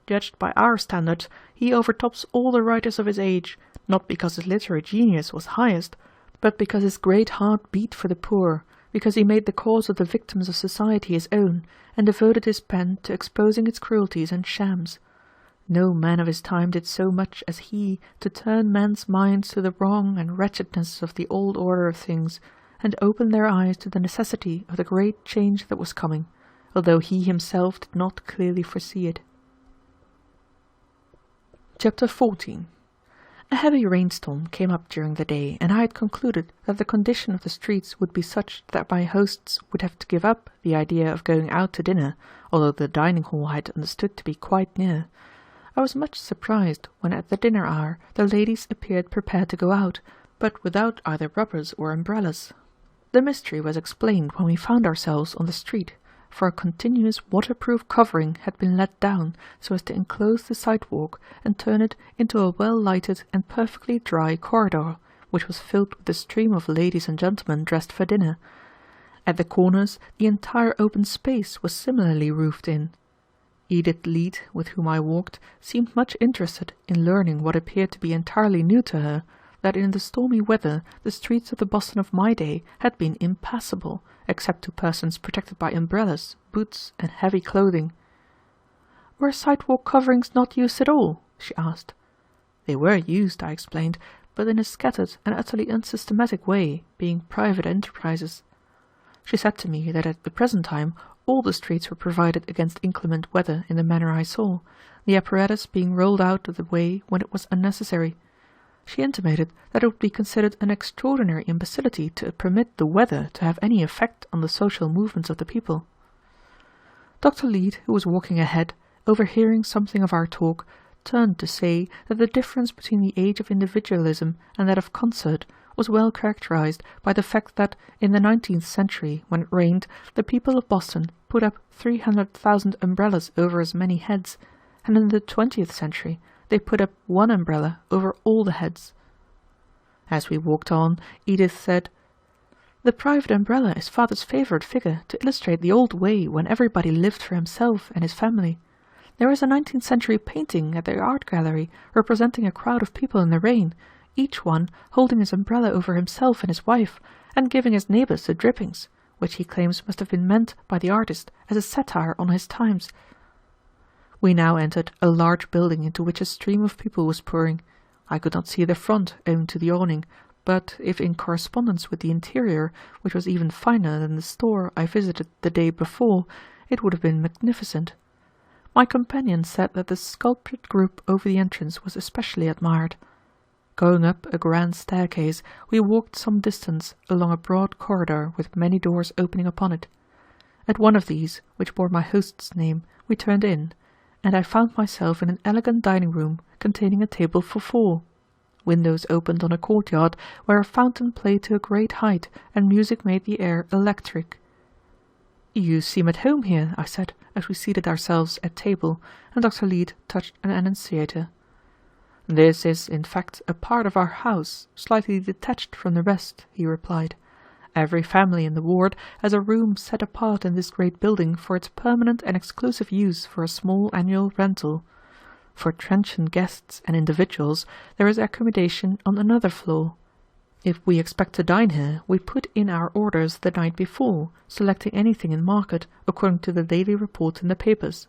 Judged by our standards, he overtops all the writers of his age, not because his literary genius was highest, but because his great heart beat for the poor, because he made the cause of the victims of society his own, and devoted his pen to exposing its cruelties and shams. No man of his time did so much as he to turn men's minds to the wrong and wretchedness of the old order of things, and open their eyes to the necessity of the great change that was coming, although he himself did not clearly foresee it. Chapter 14. A heavy rainstorm came up during the day, and I had concluded that the condition of the streets would be such that my hosts would have to give up the idea of going out to dinner, although the dining hall I had understood to be quite near. I was much surprised when at the dinner hour the ladies appeared prepared to go out, but without either rubbers or umbrellas. The mystery was explained when we found ourselves on the street, for a continuous waterproof covering had been let down so as to enclose the sidewalk and turn it into a well-lighted and perfectly dry corridor, which was filled with a stream of ladies and gentlemen dressed for dinner. At the corners the entire open space was similarly roofed in. Edith Leete, with whom I walked, seemed much interested in learning what appeared to be entirely new to her, that in the stormy weather the streets of the Boston of my day had been impassable, except to persons protected by umbrellas, boots, and heavy clothing. "Were sidewalk coverings not used at all?" she asked. "They were used," I explained, "but in a scattered and utterly unsystematic way, being private enterprises." She said to me that at the present time all the streets were provided against inclement weather in the manner I saw, the apparatus being rolled out of the way when it was unnecessary. She intimated that it would be considered an extraordinary imbecility to permit the weather to have any effect on the social movements of the people. Dr. Leete, who was walking ahead, overhearing something of our talk, turned to say that the difference between the age of individualism and that of concert was well characterized by the fact that in the 19th century, when it rained, the people of Boston put up 300,000 umbrellas over as many heads, and in the 20th century they put up one umbrella over all the heads. As we walked on, Edith said, "The private umbrella is father's favorite figure to illustrate the old way when everybody lived for himself and his family. There is a 19th century painting at the art gallery representing a crowd of people in the rain, each one holding his umbrella over himself and his wife, and giving his neighbors the drippings, which he claims must have been meant by the artist as a satire on his times." We now entered a large building into which a stream of people was pouring. I could not see the front owing to the awning, but if in correspondence with the interior, which was even finer than the store I visited the day before, it would have been magnificent. My companion said that the sculptured group over the entrance was especially admired. Going up a grand staircase, we walked some distance along a broad corridor with many doors opening upon it. At one of these, which bore my host's name, we turned in, and I found myself in an elegant dining room containing a table for 4. Windows opened on a courtyard where a fountain played to a great height and music made the air electric. "You seem at home here," I said, as we seated ourselves at table, and Dr. Leete touched an annunciator. "This is, in fact, a part of our house, slightly detached from the rest," he replied. "Every family in the ward has a room set apart in this great building for its permanent and exclusive use for a small annual rental. For transient guests and individuals there is accommodation on another floor. If we expect to dine here, we put in our orders the night before, selecting anything in market according to the daily report in the papers.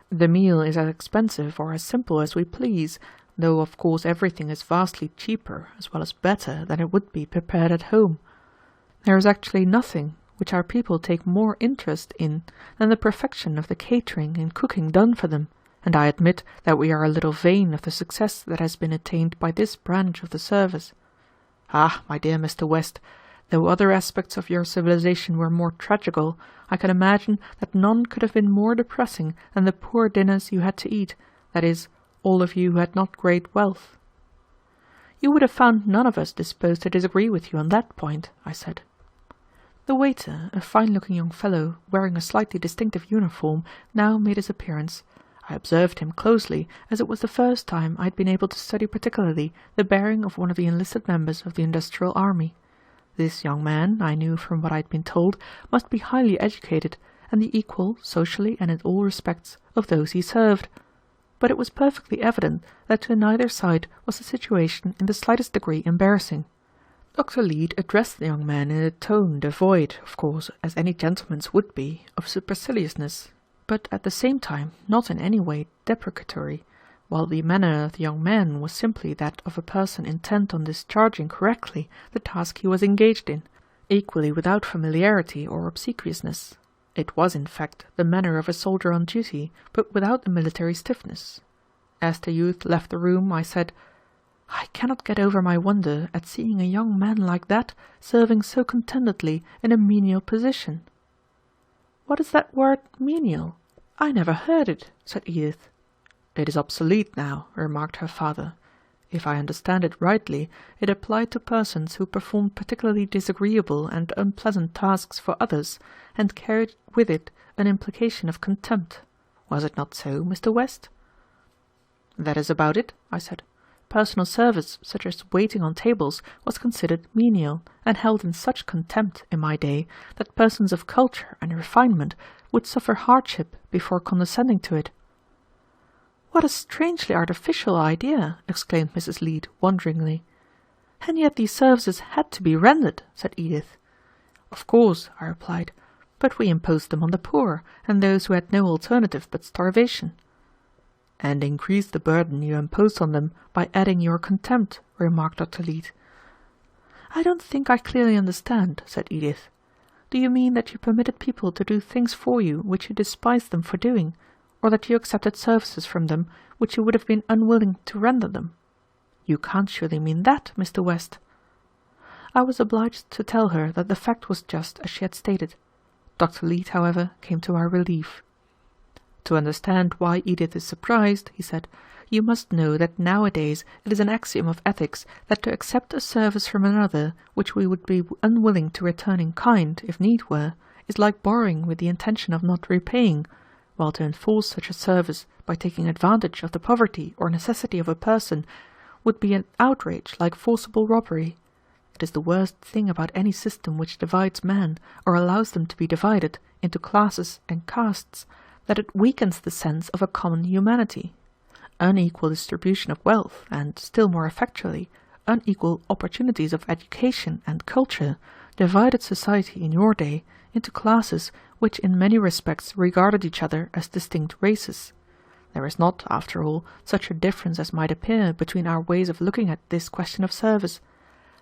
The meal is as expensive or as simple as we please, though of course everything is vastly cheaper as well as better than it would be prepared at home. There is actually nothing which our people take more interest in than the perfection of the catering and cooking done for them, and I admit that we are a little vain of the success that has been attained by this branch of the service. Ah, my dear Mr. West, though other aspects of your civilization were more tragical, I can imagine that none could have been more depressing than the poor dinners you had to eat, that is, all of you who had not great wealth." "You would have found none of us disposed to disagree with you on that point," I said. The waiter, a fine-looking young fellow, wearing a slightly distinctive uniform, now made his appearance. I observed him closely, as it was the first time I had been able to study particularly the bearing of one of the enlisted members of the industrial army. This young man, I knew from what I had been told, must be highly educated, and the equal, socially and in all respects, of those he served. but it was perfectly evident that to neither side was the situation in the slightest degree embarrassing. Dr. Leete addressed the young man in a tone devoid, of course, as any gentleman's would be, of superciliousness, but at the same time not in any way deprecatory, while the manner of the young man was simply that of a person intent on discharging correctly the task he was engaged in, equally without familiarity or obsequiousness. It was, in fact, the manner of a soldier on duty, but without the military stiffness. As the youth left the room, I said, "I cannot get over my wonder at seeing a young man like that serving so contentedly in a menial position." "What is that word menial? I never heard it," said Edith. "It is obsolete now," remarked her father. "If I understand it rightly, it applied to persons who performed particularly disagreeable and unpleasant tasks for others, and carried with it an implication of contempt. Was it not so, Mr. West?" "That is about it," I said. "Personal service, such as waiting on tables, was considered menial, and held in such contempt in my day that persons of culture and refinement would suffer hardship before condescending to it." "What a strangely artificial idea!" exclaimed Mrs. Leete wonderingly. "And yet these services had to be rendered," said Edith. "Of course," I replied, "but we imposed them on the poor, and those who had no alternative but starvation." "And increased the burden you imposed on them by adding your contempt," remarked Dr. Leete. "I don't think I clearly understand," said Edith. "Do you mean that you permitted people to do things for you which you despised them for doing, or that you accepted services from them which you would have been unwilling to render them? You can't surely mean that, Mr. West." I was obliged to tell her that the fact was just as she had stated. Dr. Leete, however, came to our relief. "To understand why Edith is surprised," he said, "you must know that nowadays it is an axiom of ethics that to accept a service from another which we would be unwilling to return in kind, if need were, is like borrowing with the intention of not repaying, while to enforce such a service by taking advantage of the poverty or necessity of a person would be an outrage like forcible robbery. It is the worst thing about any system which divides men, or allows them to be divided, into classes and castes, that it weakens the sense of a common humanity. Unequal distribution of wealth, and, still more effectually, unequal opportunities of education and culture, divided society in your day into classes which in many respects regarded each other as distinct races. There is not, after all, such a difference as might appear between our ways of looking at this question of service.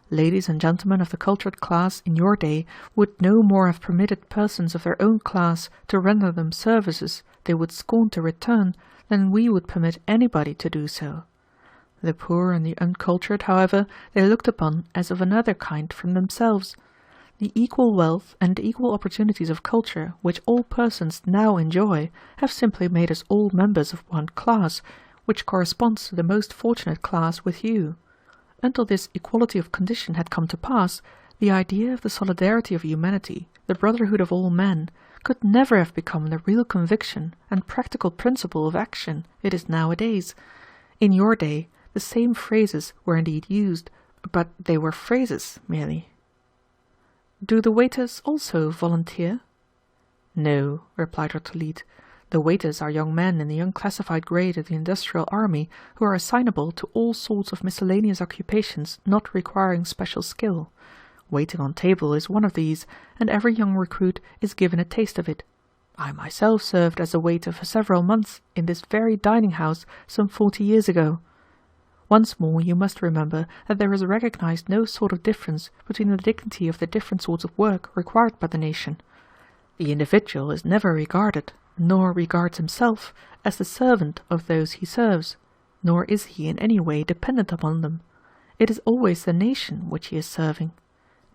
Ladies and gentlemen of the cultured class in your day would no more have permitted persons of their own class to render them services they would scorn to return than we would permit anybody to do so. The poor and the uncultured, however, they looked upon as of another kind from themselves. The equal wealth and equal opportunities of culture which all persons now enjoy have simply made us all members of one class, which corresponds to the most fortunate class with you. Until this equality of condition had come to pass, the idea of the solidarity of humanity, the brotherhood of all men, could never have become the real conviction and practical principle of action it is nowadays. In your day, the same phrases were indeed used, but they were phrases merely. "Do the waiters also volunteer?" "No," replied Dr. Leete. "The waiters are young men in the unclassified grade of the industrial army who are assignable to all sorts of miscellaneous occupations not requiring special skill. Waiting on table is one of these, and every young recruit is given a taste of it. I myself served as a waiter for several months in this very dining-house some 40 years ago. Once more, you must remember that there is recognized no sort of difference between the dignity of the different sorts of work required by the nation. The individual is never regarded, nor regards himself, as the servant of those he serves, nor is he in any way dependent upon them. It is always the nation which he is serving.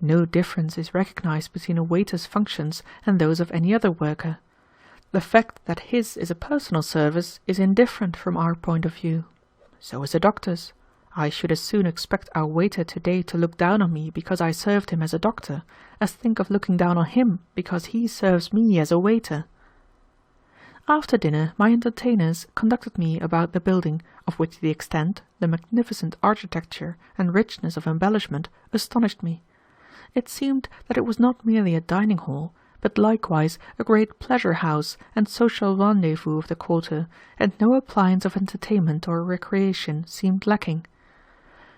No difference is recognized between a waiter's functions and those of any other worker. The fact that his is a personal service is indifferent from our point of view. So is a doctor's. I should as soon expect our waiter today to look down on me because I served him as a doctor, as think of looking down on him because he serves me as a waiter. After dinner, my entertainers conducted me about the building, of which the extent, the magnificent architecture, and richness of embellishment astonished me. It seemed that it was not merely a dining hall, but likewise a great pleasure-house and social rendezvous of the quarter, and no appliance of entertainment or recreation seemed lacking.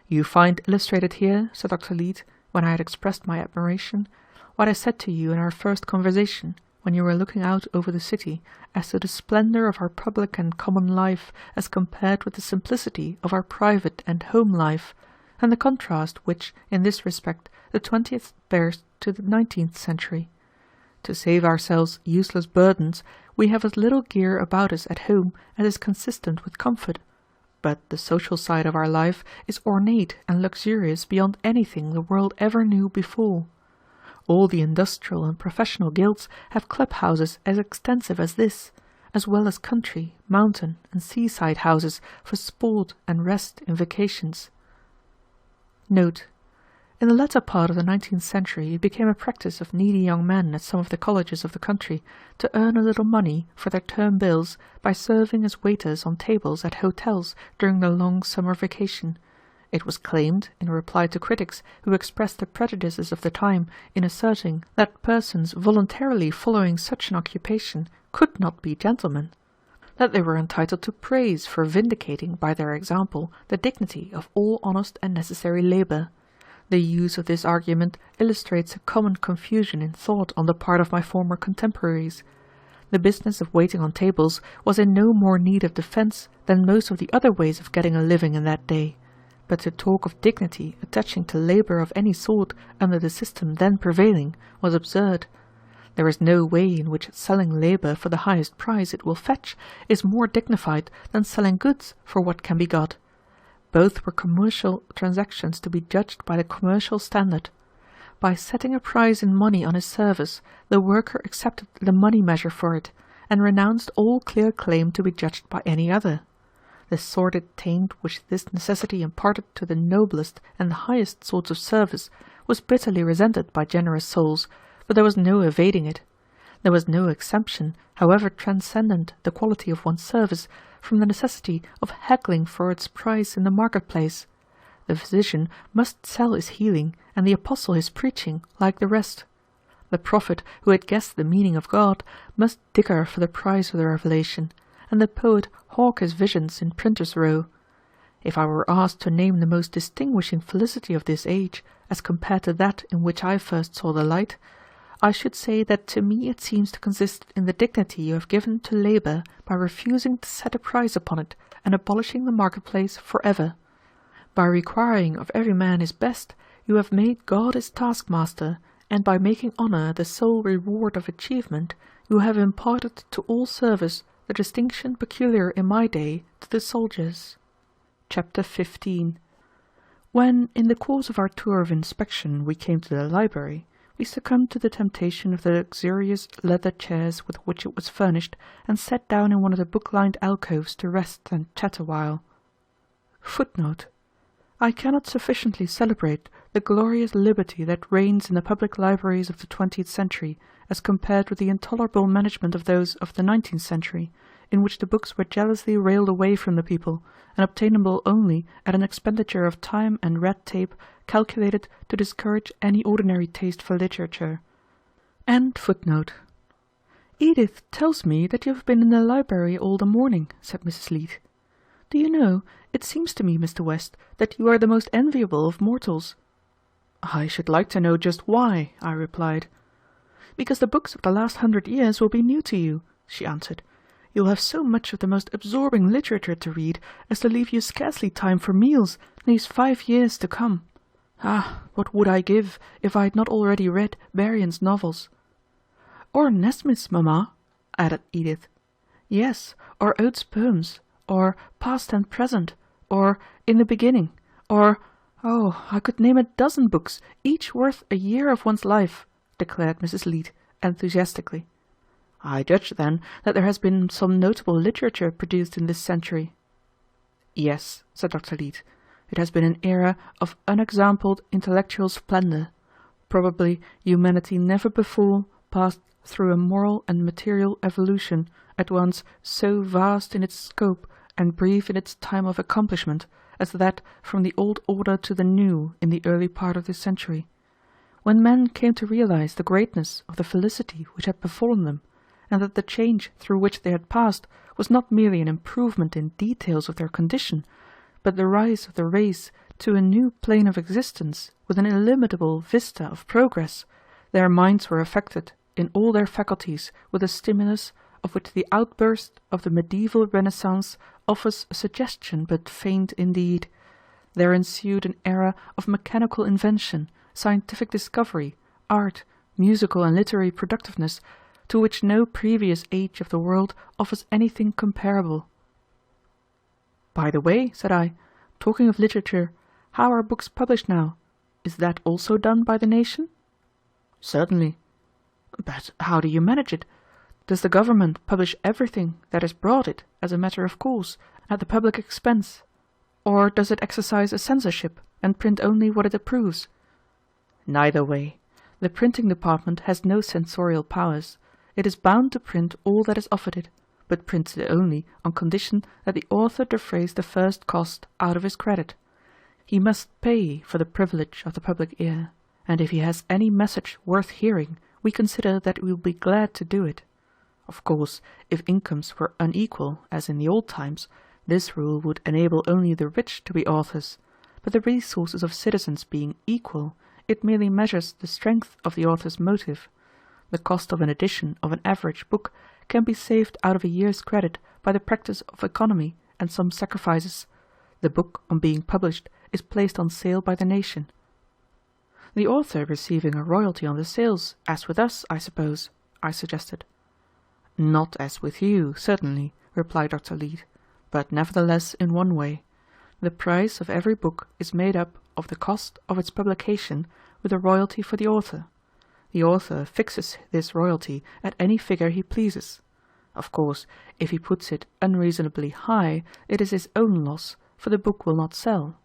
"You find illustrated here," said Dr. Leete, when I had expressed my admiration, "what I said to you in our first conversation, when you were looking out over the city, as to the splendour of our public and common life as compared with the simplicity of our private and home life, and the contrast which, in this respect, the 20th bears to the 19th century. To save ourselves useless burdens, we have as little gear about us at home as is consistent with comfort, but the social side of our life is ornate and luxurious beyond anything the world ever knew before. All the industrial and professional guilds have club-houses as extensive as this, as well as country, mountain, and seaside houses for sport and rest in vacations." Note: in the latter part of the 19th century it became a practice of needy young men at some of the colleges of the country to earn a little money for their term bills by serving as waiters on tables at hotels during the long summer vacation. It was claimed, in reply to critics who expressed the prejudices of the time in asserting that persons voluntarily following such an occupation could not be gentlemen, that they were entitled to praise for vindicating by their example the dignity of all honest and necessary labour. The use of this argument illustrates a common confusion in thought on the part of my former contemporaries. The business of waiting on tables was in no more need of defence than most of the other ways of getting a living in that day, but to talk of dignity attaching to labour of any sort under the system then prevailing was absurd. There is no way in which selling labour for the highest price it will fetch is more dignified than selling goods for what can be got. Both were commercial transactions to be judged by the commercial standard. By setting a price in money on his service, the worker accepted the money measure for it, and renounced all clear claim to be judged by any other. The sordid taint which this necessity imparted to the noblest and the highest sorts of service was bitterly resented by generous souls, but there was no evading it. There was no exemption, however transcendent the quality of one's service, from the necessity of haggling for its price in the market-place. The physician must sell his healing, and the apostle his preaching, like the rest. The prophet, who had guessed the meaning of God, must dicker for the price of the revelation, and the poet hawk his visions in printers' row. If I were asked to name the most distinguishing felicity of this age, as compared to that in which I first saw the light, I should say that to me it seems to consist in the dignity you have given to labour by refusing to set a price upon it and abolishing the market-place for ever. By requiring of every man his best, you have made God his taskmaster, and by making honour the sole reward of achievement, you have imparted to all service the distinction peculiar in my day to the soldiers. Chapter 15. When, in the course of our tour of inspection, we came to the library, we succumbed to the temptation of the luxurious leather chairs with which it was furnished, and sat down in one of the book-lined alcoves to rest and chat awhile. Footnote: I cannot sufficiently celebrate the glorious liberty that reigns in the public libraries of the 20th century, as compared with the intolerable management of those of the 19th century, in which the books were jealously railed away from the people, and obtainable only at an expenditure of time and red tape calculated to discourage any ordinary taste for literature. End footnote. "Edith tells me that you have been in the library all the morning," said Mrs. Leete. "Do you know, it seems to me, Mr. West, that you are the most enviable of mortals." "I should like to know just why," I replied. "Because the books of the last 100 years will be new to you," she answered. "You will have so much of the most absorbing literature to read as to leave you scarcely time for meals these 5 years to come. Ah, what would I give if I had not already read Berrien's novels?" "Or Nesmith's, mamma," added Edith. "Yes, or Oates' poems, or Past and Present, or In the Beginning, or, oh, I could name a dozen books, each worth a year of one's life," declared Mrs. Leete enthusiastically. "I judge, then, that there has been some notable literature produced in this century." "Yes," said Dr. Leete. "It has been an era of unexampled intellectual splendour. Probably humanity never before passed through a moral and material evolution at once so vast in its scope and brief in its time of accomplishment as that from the old order to the new in the early part of this century. when men came to realize the greatness of the felicity which had befallen them, and that the change through which they had passed was not merely an improvement in details of their condition, but the rise of the race to a new plane of existence with an illimitable vista of progress, their minds were affected in all their faculties with a stimulus of which the outburst of the medieval Renaissance offers a suggestion but faint indeed. There ensued an era of mechanical invention, scientific discovery, art, musical and literary productiveness, to which no previous age of the world offers anything comparable. "By the way," said I, "talking of literature, how are books published now? Is that also done by the nation?" "Certainly." "But how do you manage it? Does the government publish everything that is brought it as a matter of course, at the public expense? Or does it exercise a censorship and print only what it approves?" "Neither way. The printing department has no censorial powers. It is bound to print all that is offered it, but prints it only on condition that the author defrays the first cost out of his credit. He must pay for the privilege of the public ear, and if he has any message worth hearing, we consider that we will be glad to do it. Of course, if incomes were unequal, as in the old times, this rule would enable only the rich to be authors, but the resources of citizens being equal, it merely measures the strength of the author's motive. The cost of an edition of an average book can be saved out of a year's credit by the practice of economy and some sacrifices. The book, on being published, is placed on sale by the nation." "The author receiving a royalty on the sales, as with us, I suppose," I suggested. "Not as with you, certainly," replied Dr. Leete, "but nevertheless in one way. The price of every book is made up of the cost of its publication with a royalty for the author. The author fixes this royalty at any figure he pleases. Of course, if he puts it unreasonably high, it is his own loss, for the book will not sell.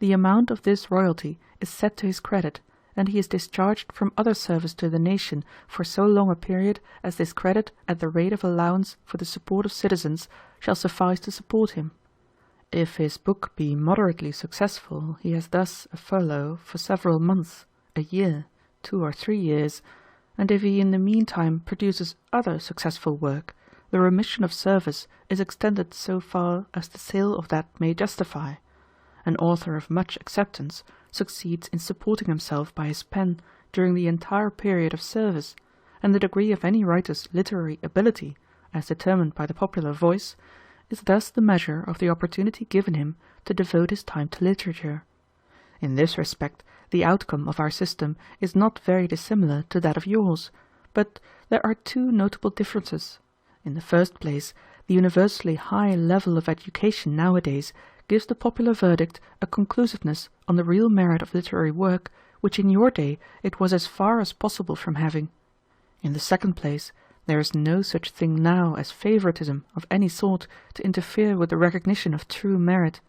The amount of this royalty is set to his credit, and he is discharged from other service to the nation for so long a period as this credit at the rate of allowance for the support of citizens shall suffice to support him. If his book be moderately successful, he has thus a furlough for several months, a year, 2 or 3 years, and if he in the meantime produces other successful work, the remission of service is extended so far as the sale of that may justify. An author of much acceptance succeeds in supporting himself by his pen during the entire period of service, and the degree of any writer's literary ability, as determined by the popular voice, is thus the measure of the opportunity given him to devote his time to literature. In this respect, the outcome of our system is not very dissimilar to that of yours, but there are 2 notable differences. In the first place, the universally high level of education nowadays gives the popular verdict a conclusiveness on the real merit of literary work which in your day it was as far as possible from having. In the second place, there is no such thing now as favoritism of any sort to interfere with the recognition of true merit.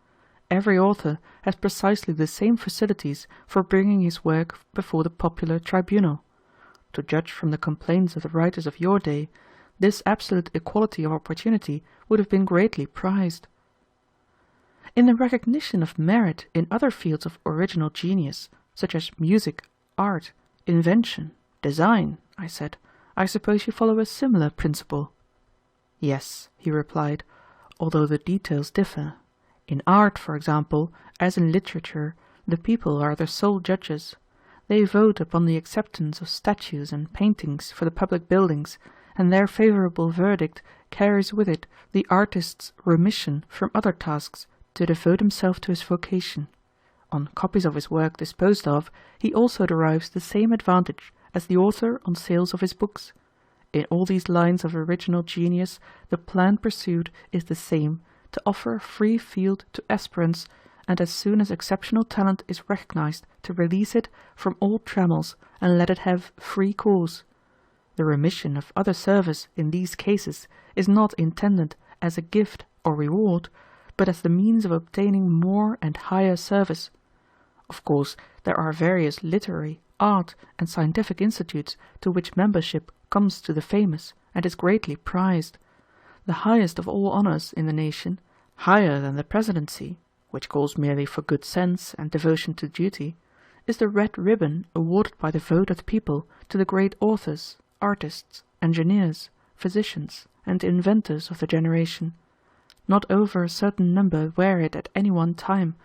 Every author has precisely the same facilities for bringing his work before the popular tribunal. To judge from the complaints of the writers of your day, this absolute equality of opportunity would have been greatly prized. In the recognition of merit in other fields of original genius, such as music, art, invention, design, I said, I suppose you follow a similar principle. Yes, he replied, although the details differ. In art, for example, as in literature, the people are the sole judges. They vote upon the acceptance of statues and paintings for the public buildings, and their favorable verdict carries with it the artist's remission from other tasks to devote himself to his vocation. On copies of his work disposed of, he also derives the same advantage as the author on sales of his books. In all these lines of original genius, the plan pursued is the same, to offer free field to aspirants, and as soon as exceptional talent is recognized, to release it from all trammels and let it have free course. The remission of other service in these cases is not intended as a gift or reward, but as the means of obtaining more and higher service. Of course, there are various literary, art, and scientific institutes to which membership comes to the famous and is greatly prized. The highest of all honors in the nation, higher than the presidency, which calls merely for good sense and devotion to duty, is the red ribbon awarded by the vote of the people to the great authors, artists, engineers, physicians, and inventors of the generation. Not over a certain number wear it at any one time,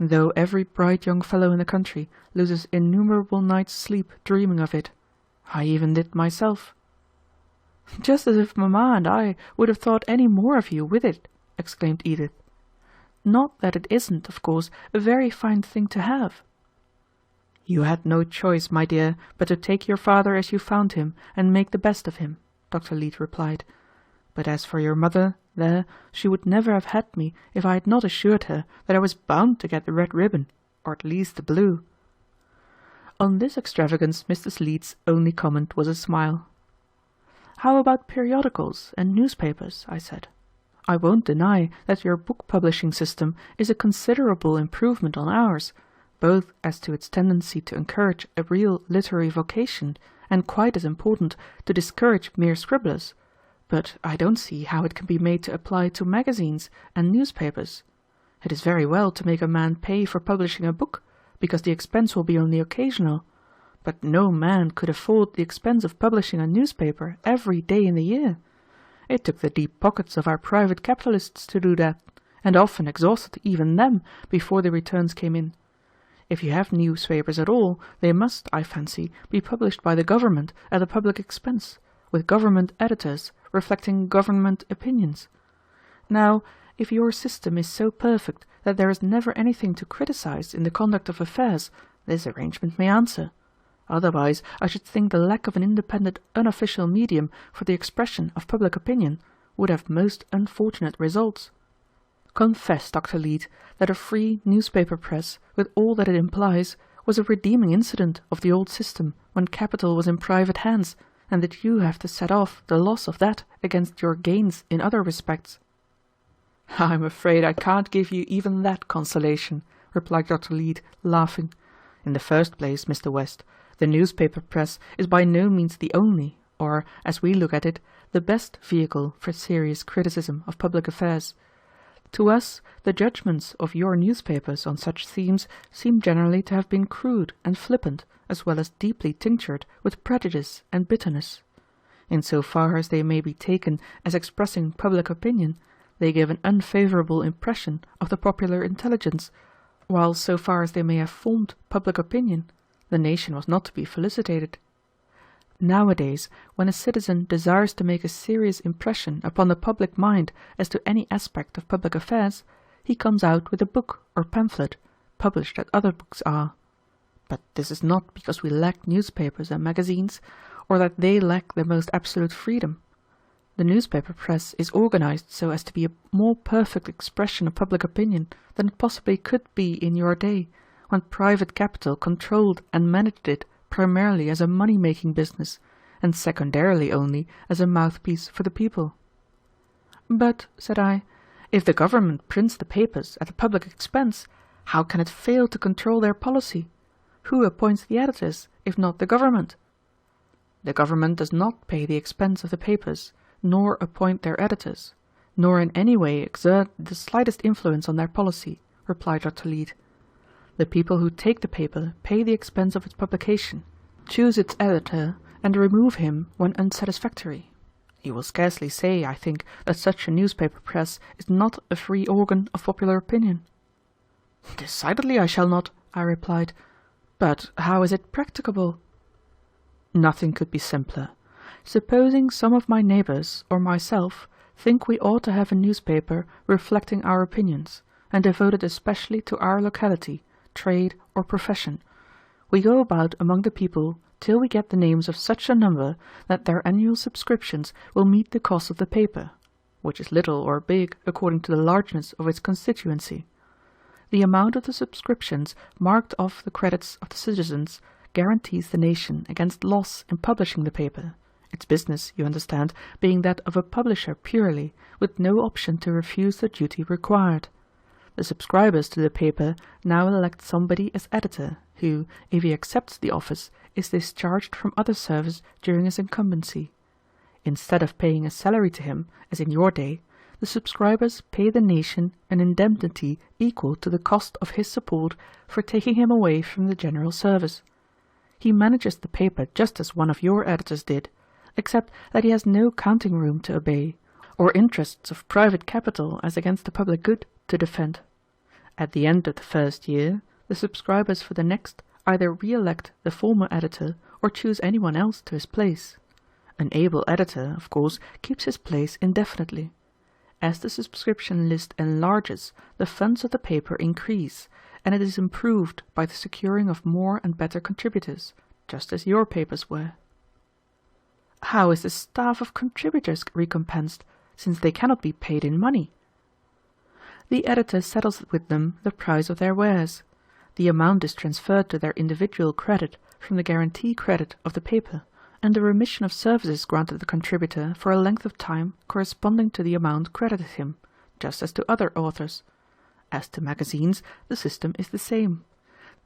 though every bright young fellow in the country loses innumerable nights' sleep dreaming of it. I even did myself." "Just as if mamma and I would have thought any more of you with it," exclaimed Edith. "Not that it isn't, of course, a very fine thing to have." "You had no choice, my dear, but to take your father as you found him and make the best of him," Dr. Leete replied. "But as for your mother, there, she would never have had me if I had not assured her that I was bound to get the red ribbon, or at least the blue." On this extravagance Mrs. Leete's only comment was a smile. "How about periodicals and newspapers?" I said. "I won't deny that your book publishing system is a considerable improvement on ours, both as to its tendency to encourage a real literary vocation and, quite as important, to discourage mere scribblers, but I don't see how it can be made to apply to magazines and newspapers. It is very well to make a man pay for publishing a book, because the expense will be only occasional, but no man could afford the expense of publishing a newspaper every day in the year. It took the deep pockets of our private capitalists to do that, and often exhausted even them before the returns came in. If you have newspapers at all, they must, I fancy, be published by the government at the public expense, with government editors, reflecting government opinions. Now, if your system is so perfect that there is never anything to criticize in the conduct of affairs, this arrangement may answer. Otherwise, I should think the lack of an independent unofficial medium for the expression of public opinion would have most unfortunate results. Confess, Dr. Leete, that a free newspaper press, with all that it implies, was a redeeming incident of the old system when capital was in private hands, and that you have to set off the loss of that against your gains in other respects." "I'm afraid I can't give you even that consolation," replied Dr. Leete, laughing. "In the first place, Mr. West, the newspaper press is by no means the only, or, as we look at it, the best vehicle for serious criticism of public affairs. To us, the judgments of your newspapers on such themes seem generally to have been crude and flippant, as well as deeply tinctured with prejudice and bitterness. In so far as they may be taken as expressing public opinion, they give an unfavorable impression of the popular intelligence, while so far as they may have formed public opinion, the nation was not to be felicitated. Nowadays, when a citizen desires to make a serious impression upon the public mind as to any aspect of public affairs, he comes out with a book or pamphlet, published as other books are. But this is not because we lack newspapers and magazines, or that they lack the most absolute freedom. The newspaper press is organized so as to be a more perfect expression of public opinion than it possibly could be in your day, when private capital controlled and managed it primarily as a money-making business, and secondarily only as a mouthpiece for the people." "But," said I, "if the government prints the papers at the public expense, how can it fail to control their policy? Who appoints the editors, if not the government?" "The government does not pay the expense of the papers, nor appoint their editors, nor in any way exert the slightest influence on their policy," replied Dr. Leete. "The people who take the paper pay the expense of its publication, choose its editor, and remove him when unsatisfactory. You will scarcely say, I think, that such a newspaper press is not a free organ of popular opinion." "Decidedly I shall not," I replied. "But how is it practicable?" "Nothing could be simpler. Supposing some of my neighbors, or myself, think we ought to have a newspaper reflecting our opinions, and devoted especially to our locality, trade, or profession, we go about among the people till we get the names of such a number that their annual subscriptions will meet the cost of the paper, which is little or big according to the largeness of its constituency. The amount of the subscriptions marked off the credits of the citizens guarantees the nation against loss in publishing the paper, its business, you understand, being that of a publisher purely, with no option to refuse the duty required. The subscribers to the paper now elect somebody as editor, who, if he accepts the office, is discharged from other service during his incumbency. Instead of paying a salary to him, as in your day, the subscribers pay the nation an indemnity equal to the cost of his support for taking him away from the general service. He manages the paper just as one of your editors did, except that he has no counting room to obey, or interests of private capital as against the public good to defend. At the end of the first year, the subscribers for the next either re-elect the former editor or choose anyone else to his place. An able editor, of course, keeps his place indefinitely. As the subscription list enlarges, the funds of the paper increase, and it is improved by the securing of more and better contributors, just as your papers were. How is the staff of contributors recompensed, since they cannot be paid in money? The editor settles with them the price of their wares. The amount is transferred to their individual credit from the guarantee credit of the paper, and the remission of services granted the contributor for a length of time corresponding to the amount credited him, just as to other authors. As to magazines, the system is the same.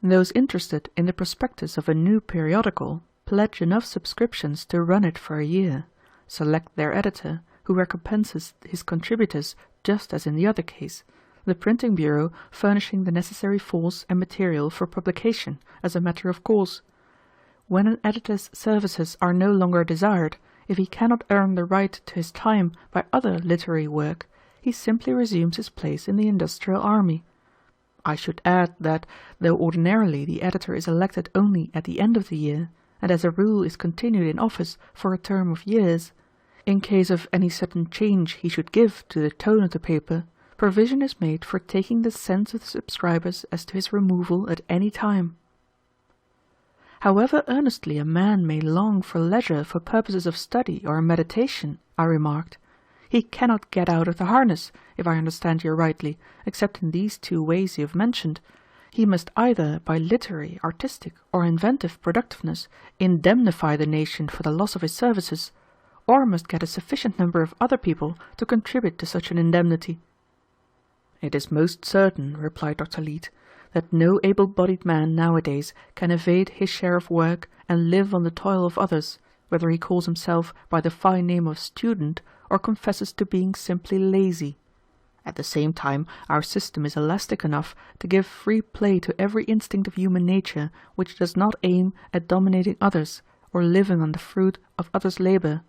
Those interested in the prospectus of a new periodical pledge enough subscriptions to run it for a year, select their editor, who recompenses his contributors just as in the other case, the printing bureau furnishing the necessary force and material for publication as a matter of course. When an editor's services are no longer desired, if he cannot earn the right to his time by other literary work, he simply resumes his place in the industrial army. I should add that, though ordinarily the editor is elected only at the end of the year, and as a rule is continued in office for a term of years, in case of any sudden change he should give to the tone of the paper, provision is made for taking the sense of the subscribers as to his removal at any time. However earnestly a man may long for leisure for purposes of study or meditation, I remarked, he cannot get out of the harness, if I understand you rightly, except in these two ways you have mentioned. He must either by literary, artistic, or inventive productiveness indemnify the nation for the loss of his services, or must get a sufficient number of other people to contribute to such an indemnity. It is most certain, replied Dr. Leete, that no able-bodied man nowadays can evade his share of work and live on the toil of others, whether he calls himself by the fine name of student or confesses to being simply lazy. At the same time, our system is elastic enough to give free play to every instinct of human nature which does not aim at dominating others or living on the fruit of others' labor.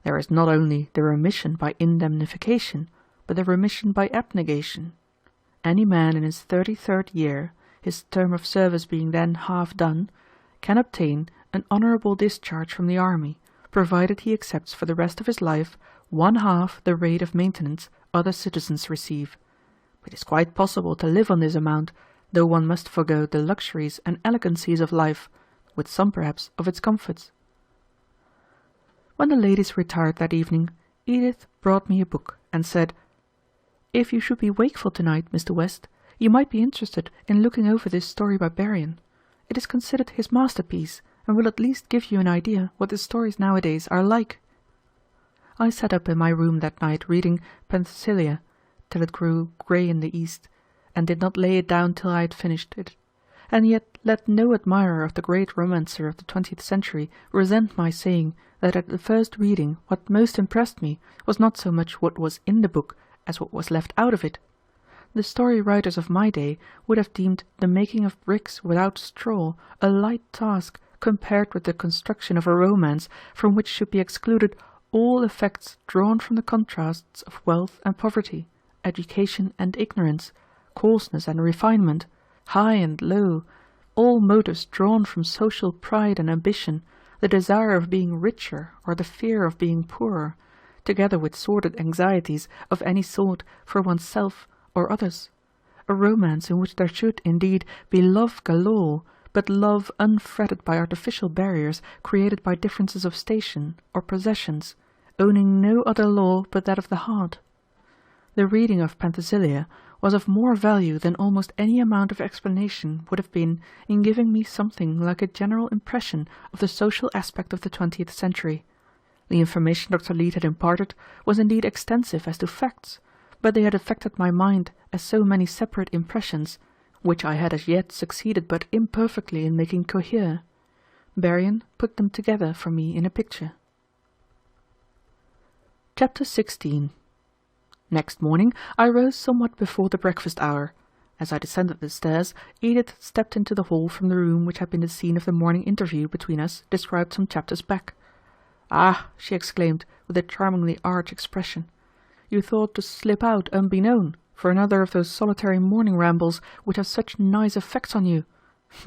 There is not only the remission by indemnification, but the remission by abnegation. Any man in his 33rd year, his term of service being then half done, can obtain an honourable discharge from the army, provided he accepts for the rest of his life 1/2 the rate of maintenance other citizens receive. It is quite possible to live on this amount, though one must forego the luxuries and elegancies of life, with some perhaps of its comforts. When the ladies retired that evening, Edith brought me a book and said, "If you should be wakeful tonight, Mr. West, you might be interested in looking over this story by Berrien. It is considered his masterpiece, and will at least give you an idea what the stories nowadays are like." I sat up in my room that night reading Penthesilea till it grew grey in the east, and did not lay it down till I had finished it, and yet let no admirer of the great romancer of the 20th century resent my saying that at the first reading what most impressed me was not so much what was in the book as what was left out of it. The story writers of my day would have deemed the making of bricks without straw a light task compared with the construction of a romance from which should be excluded all effects drawn from the contrasts of wealth and poverty, education and ignorance, coarseness and refinement, high and low, all motives drawn from social pride and ambition, the desire of being richer or the fear of being poorer, together with sordid anxieties of any sort for oneself or others. A romance in which there should, indeed, be love galore, but love unfretted by artificial barriers created by differences of station or possessions, owning no other law but that of the heart. The reading of Penthesilea was of more value than almost any amount of explanation would have been in giving me something like a general impression of the social aspect of the 20th century. The information Dr. Leete had imparted was indeed extensive as to facts, but they had affected my mind as so many separate impressions, which I had as yet succeeded but imperfectly in making cohere. Berrien put them together for me in a picture. Chapter 16. Next morning I rose somewhat before the breakfast hour. As I descended the stairs, Edith stepped into the hall from the room which had been the scene of the morning interview between us described some chapters back. "Ah," she exclaimed, with a charmingly arch expression, "you thought to slip out unbeknown for another of those solitary morning rambles which have such nice effects on you.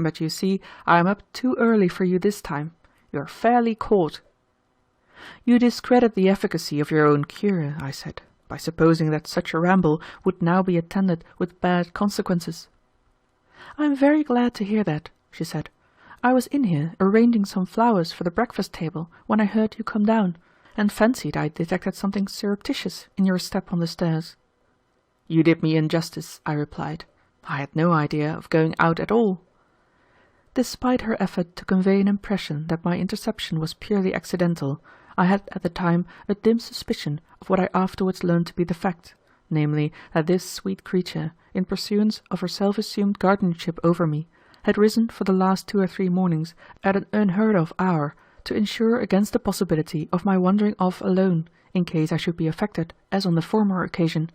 But you see, I am up too early for you this time. You are fairly caught." "You discredit the efficacy of your own cure," I said, "by supposing that such a ramble would now be attended with bad consequences." "I am very glad to hear that," she said. "I was in here arranging some flowers for the breakfast table when I heard you come down, and fancied I detected something surreptitious in your step on the stairs." "You did me injustice," I replied. "I had no idea of going out at all." Despite her effort to convey an impression that my interception was purely accidental, I had at the time a dim suspicion of what I afterwards learned to be the fact, namely, that this sweet creature, in pursuance of her self-assumed guardianship over me, had risen for the last 2 or 3 mornings at an unheard-of hour to insure against the possibility of my wandering off alone, in case I should be affected as on the former occasion.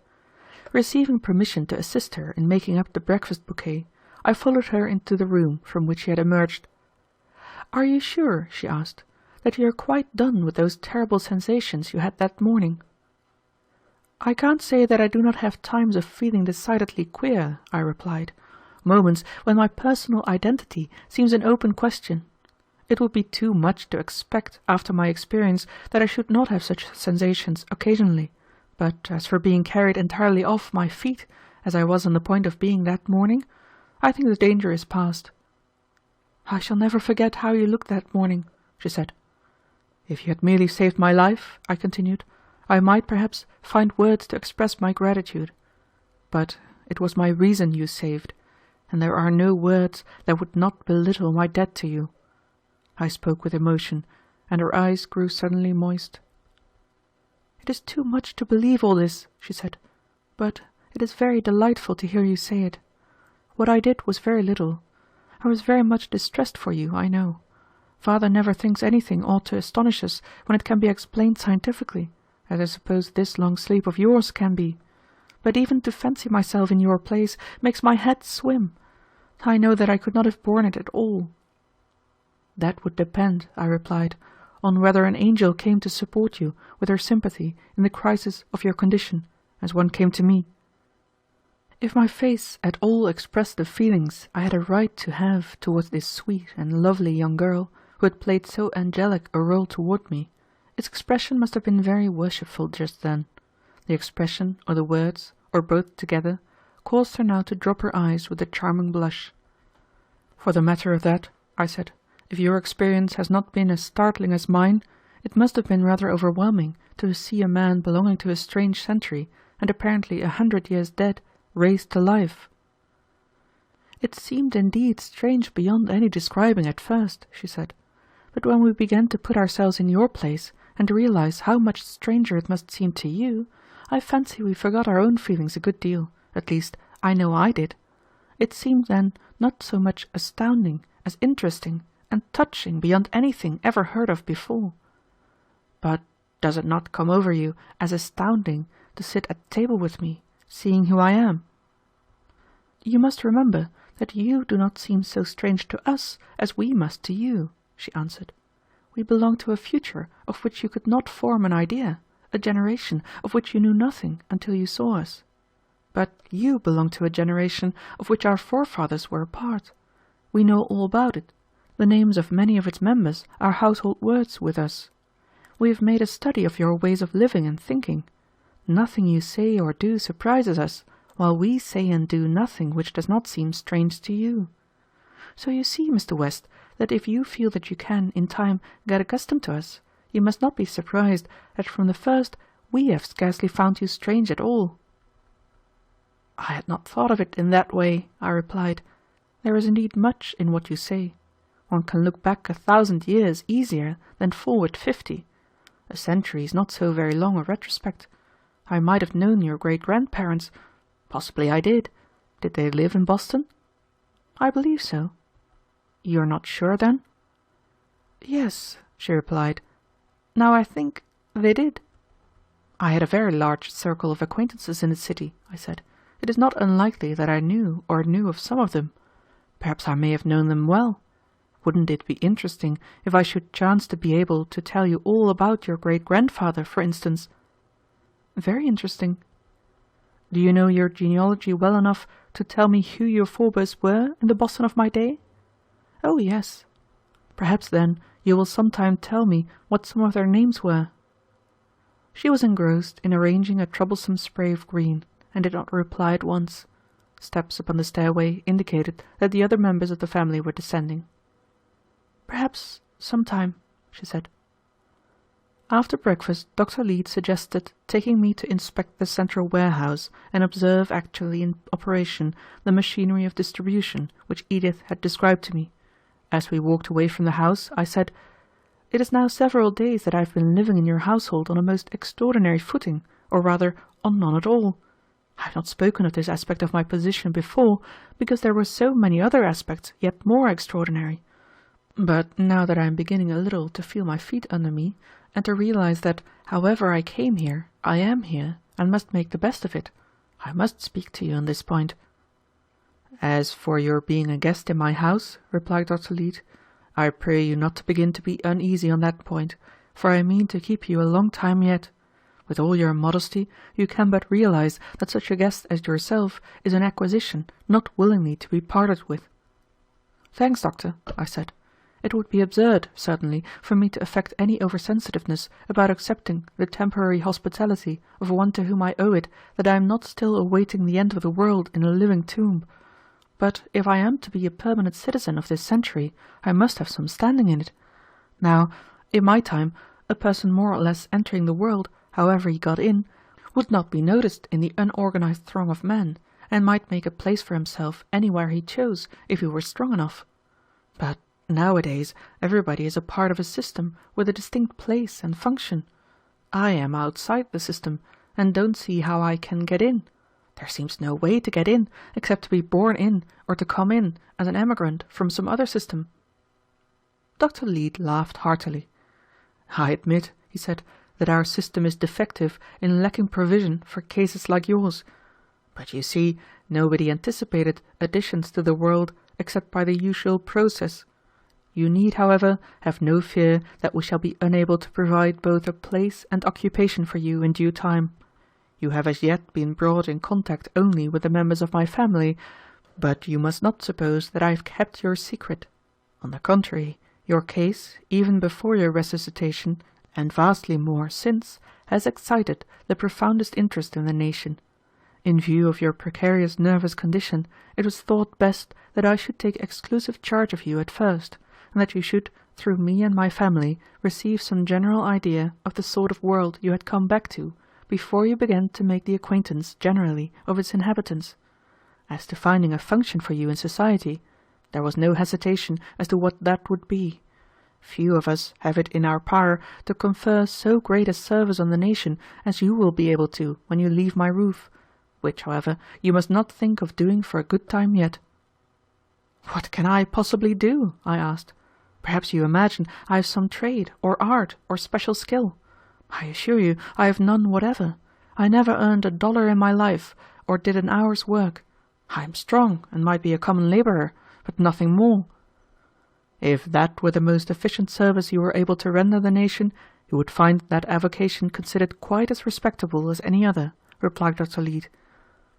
Receiving permission to assist her in making up the breakfast bouquet, I followed her into the room from which she had emerged. "Are you sure," she asked, "that you are quite done with those terrible sensations you had that morning?" "I can't say that I do not have times of feeling decidedly queer," I replied, "moments when my personal identity seems an open question. It would be too much to expect after my experience that I should not have such sensations occasionally, but as for being carried entirely off my feet, as I was on the point of being that morning, I think the danger is past." "I shall never forget how you looked that morning," she said. "If you had merely saved my life," I continued, "I might perhaps find words to express my gratitude. But it was my reason you saved, and there are no words that would not belittle my debt to you." I spoke with emotion, and her eyes grew suddenly moist. "It is too much to believe all this," she said, "but it is very delightful to hear you say it. What I did was very little. I was very much distressed for you, I know. Father never thinks anything ought to astonish us when it can be explained scientifically, as I suppose this long sleep of yours can be. But even to fancy myself in your place makes my head swim. I know that I could not have borne it at all." "That would depend," I replied, "on whether an angel came to support you with her sympathy in the crisis of your condition, as one came to me. If my face at all expressed the feelings I had a right to have towards this sweet and lovely young girl, who had played so angelic a role toward me, its expression must have been very worshipful just then. The expression or the words, or both together, caused her now to drop her eyes with a charming blush. "For the matter of that," I said, "if your experience has not been as startling as mine, it must have been rather overwhelming to see a man belonging to a strange century, and apparently 100 years dead, raised to life." "It seemed indeed strange beyond any describing at first," she said, "but when we began to put ourselves in your place and realize how much stranger it must seem to you, I fancy we forgot our own feelings a good deal, at least I know I did. It seemed then not so much astounding as interesting and touching beyond anything ever heard of before." "But does it not come over you as astounding to sit at table with me, seeing who I am?" "You must remember that you do not seem so strange to us as we must to you," she answered. "We belong to a future of which you could not form an idea, a generation of which you knew nothing until you saw us. But you belong to a generation of which our forefathers were a part. We know all about it. The names of many of its members are household words with us. We have made a study of your ways of living and thinking. Nothing you say or do surprises us, while we say and do nothing which does not seem strange to you. So you see, Mr. West, that if you feel that you can, in time, get accustomed to us, you must not be surprised that from the first we have scarcely found you strange at all." "I had not thought of it in that way," I replied. "There is indeed much in what you say. One can look back 1,000 years easier than forward 50. A century is not so very long a retrospect. I might have known your great-grandparents. Possibly I did. Did they live in Boston?" "I believe so." "You are not sure, then?" "Yes," she replied. "Now I think they did." I had a very large circle of acquaintances in the city, I said. It is not unlikely that I knew or knew of some of them. Perhaps I may have known them well. Wouldn't it be interesting if I should chance to be able to tell you all about your great-grandfather, for instance? Very interesting. Do you know your genealogy well enough to tell me who your forebears were in the Boston of my day? Oh, yes. Perhaps, then, you will sometime tell me what some of their names were. She was engrossed in arranging a troublesome spray of green, and did not reply at once. Steps upon the stairway indicated that the other members of the family were descending. Perhaps sometime, she said. After breakfast, Dr. Leete suggested taking me to inspect the central warehouse and observe actually in operation the machinery of distribution which Edith had described to me. As we walked away from the house, I said, "It is now several days that I have been living in your household on a most extraordinary footing, or rather on none at all. I have not spoken of this aspect of my position before, because there were so many other aspects yet more extraordinary. But now that I am beginning a little to feel my feet under me, and to realize that, however I came here, I am here, and must make the best of it, I must speak to you on this point." "As for your being a guest in my house," replied Dr. Leete, "I pray you not to begin to be uneasy on that point, for I mean to keep you a long time yet. With all your modesty, you can but realize that such a guest as yourself is an acquisition not willingly to be parted with." "Thanks, doctor," I said. "It would be absurd, certainly, for me to affect any oversensitiveness about accepting the temporary hospitality of one to whom I owe it that I am not still awaiting the end of the world in a living tomb. But if I am to be a permanent citizen of this century, I must have some standing in it. Now, in my time, a person more or less entering the world, however he got in, would not be noticed in the unorganized throng of men, and might make a place for himself anywhere he chose if he were strong enough. But nowadays everybody is a part of a system with a distinct place and function. I am outside the system, and don't see how I can get in. There seems no way to get in, except to be born in or to come in as an emigrant from some other system." Dr. Leete laughed heartily. "I admit," he said, "that our system is defective in lacking provision for cases like yours. But you see, nobody anticipated additions to the world except by the usual process. You need, however, have no fear that we shall be unable to provide both a place and occupation for you in due time. You have as yet been brought in contact only with the members of my family, but you must not suppose that I have kept your secret. On the contrary, your case, even before your resuscitation, and vastly more since, has excited the profoundest interest in the nation. In view of your precarious nervous condition, it was thought best that I should take exclusive charge of you at first, and that you should, through me and my family, receive some general idea of the sort of world you had come back to, before you began to make the acquaintance generally of its inhabitants. As to finding a function for you in society, there was no hesitation as to what that would be. Few of us have it in our power to confer so great a service on the nation as you will be able to when you leave my roof, which, however, you must not think of doing for a good time yet." "What can I possibly do?" I asked. "Perhaps you imagine I have some trade, or art, or special skill. I assure you I have none whatever. I never earned $1 in my life, or did an hour's work. I am strong, and might be a common laborer, but nothing more." "If that were the most efficient service you were able to render the nation, you would find that avocation considered quite as respectable as any other," replied Dr. Leete.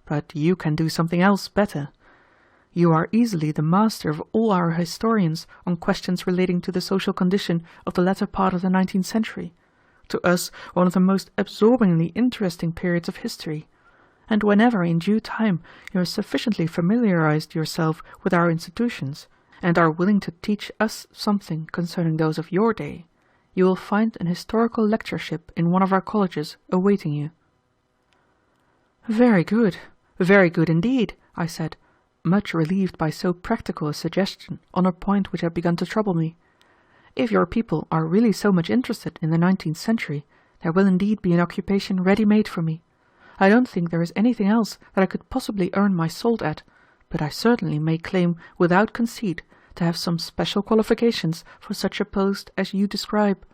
"But you can do something else better. You are easily the master of all our historians on questions relating to the social condition of the latter part of the 19th century, to us one of the most absorbingly interesting periods of history, and whenever in due time you have sufficiently familiarized yourself with our institutions, and are willing to teach us something concerning those of your day, you will find an historical lectureship in one of our colleges awaiting you." Very good indeed," I said, much relieved by so practical a suggestion on a point which had begun to trouble me. "If your people are really so much interested in the 19th century, there will indeed be an occupation ready-made for me. I don't think there is anything else that I could possibly earn my salt at, but I certainly may claim without conceit to have some special qualifications for such a post as you describe.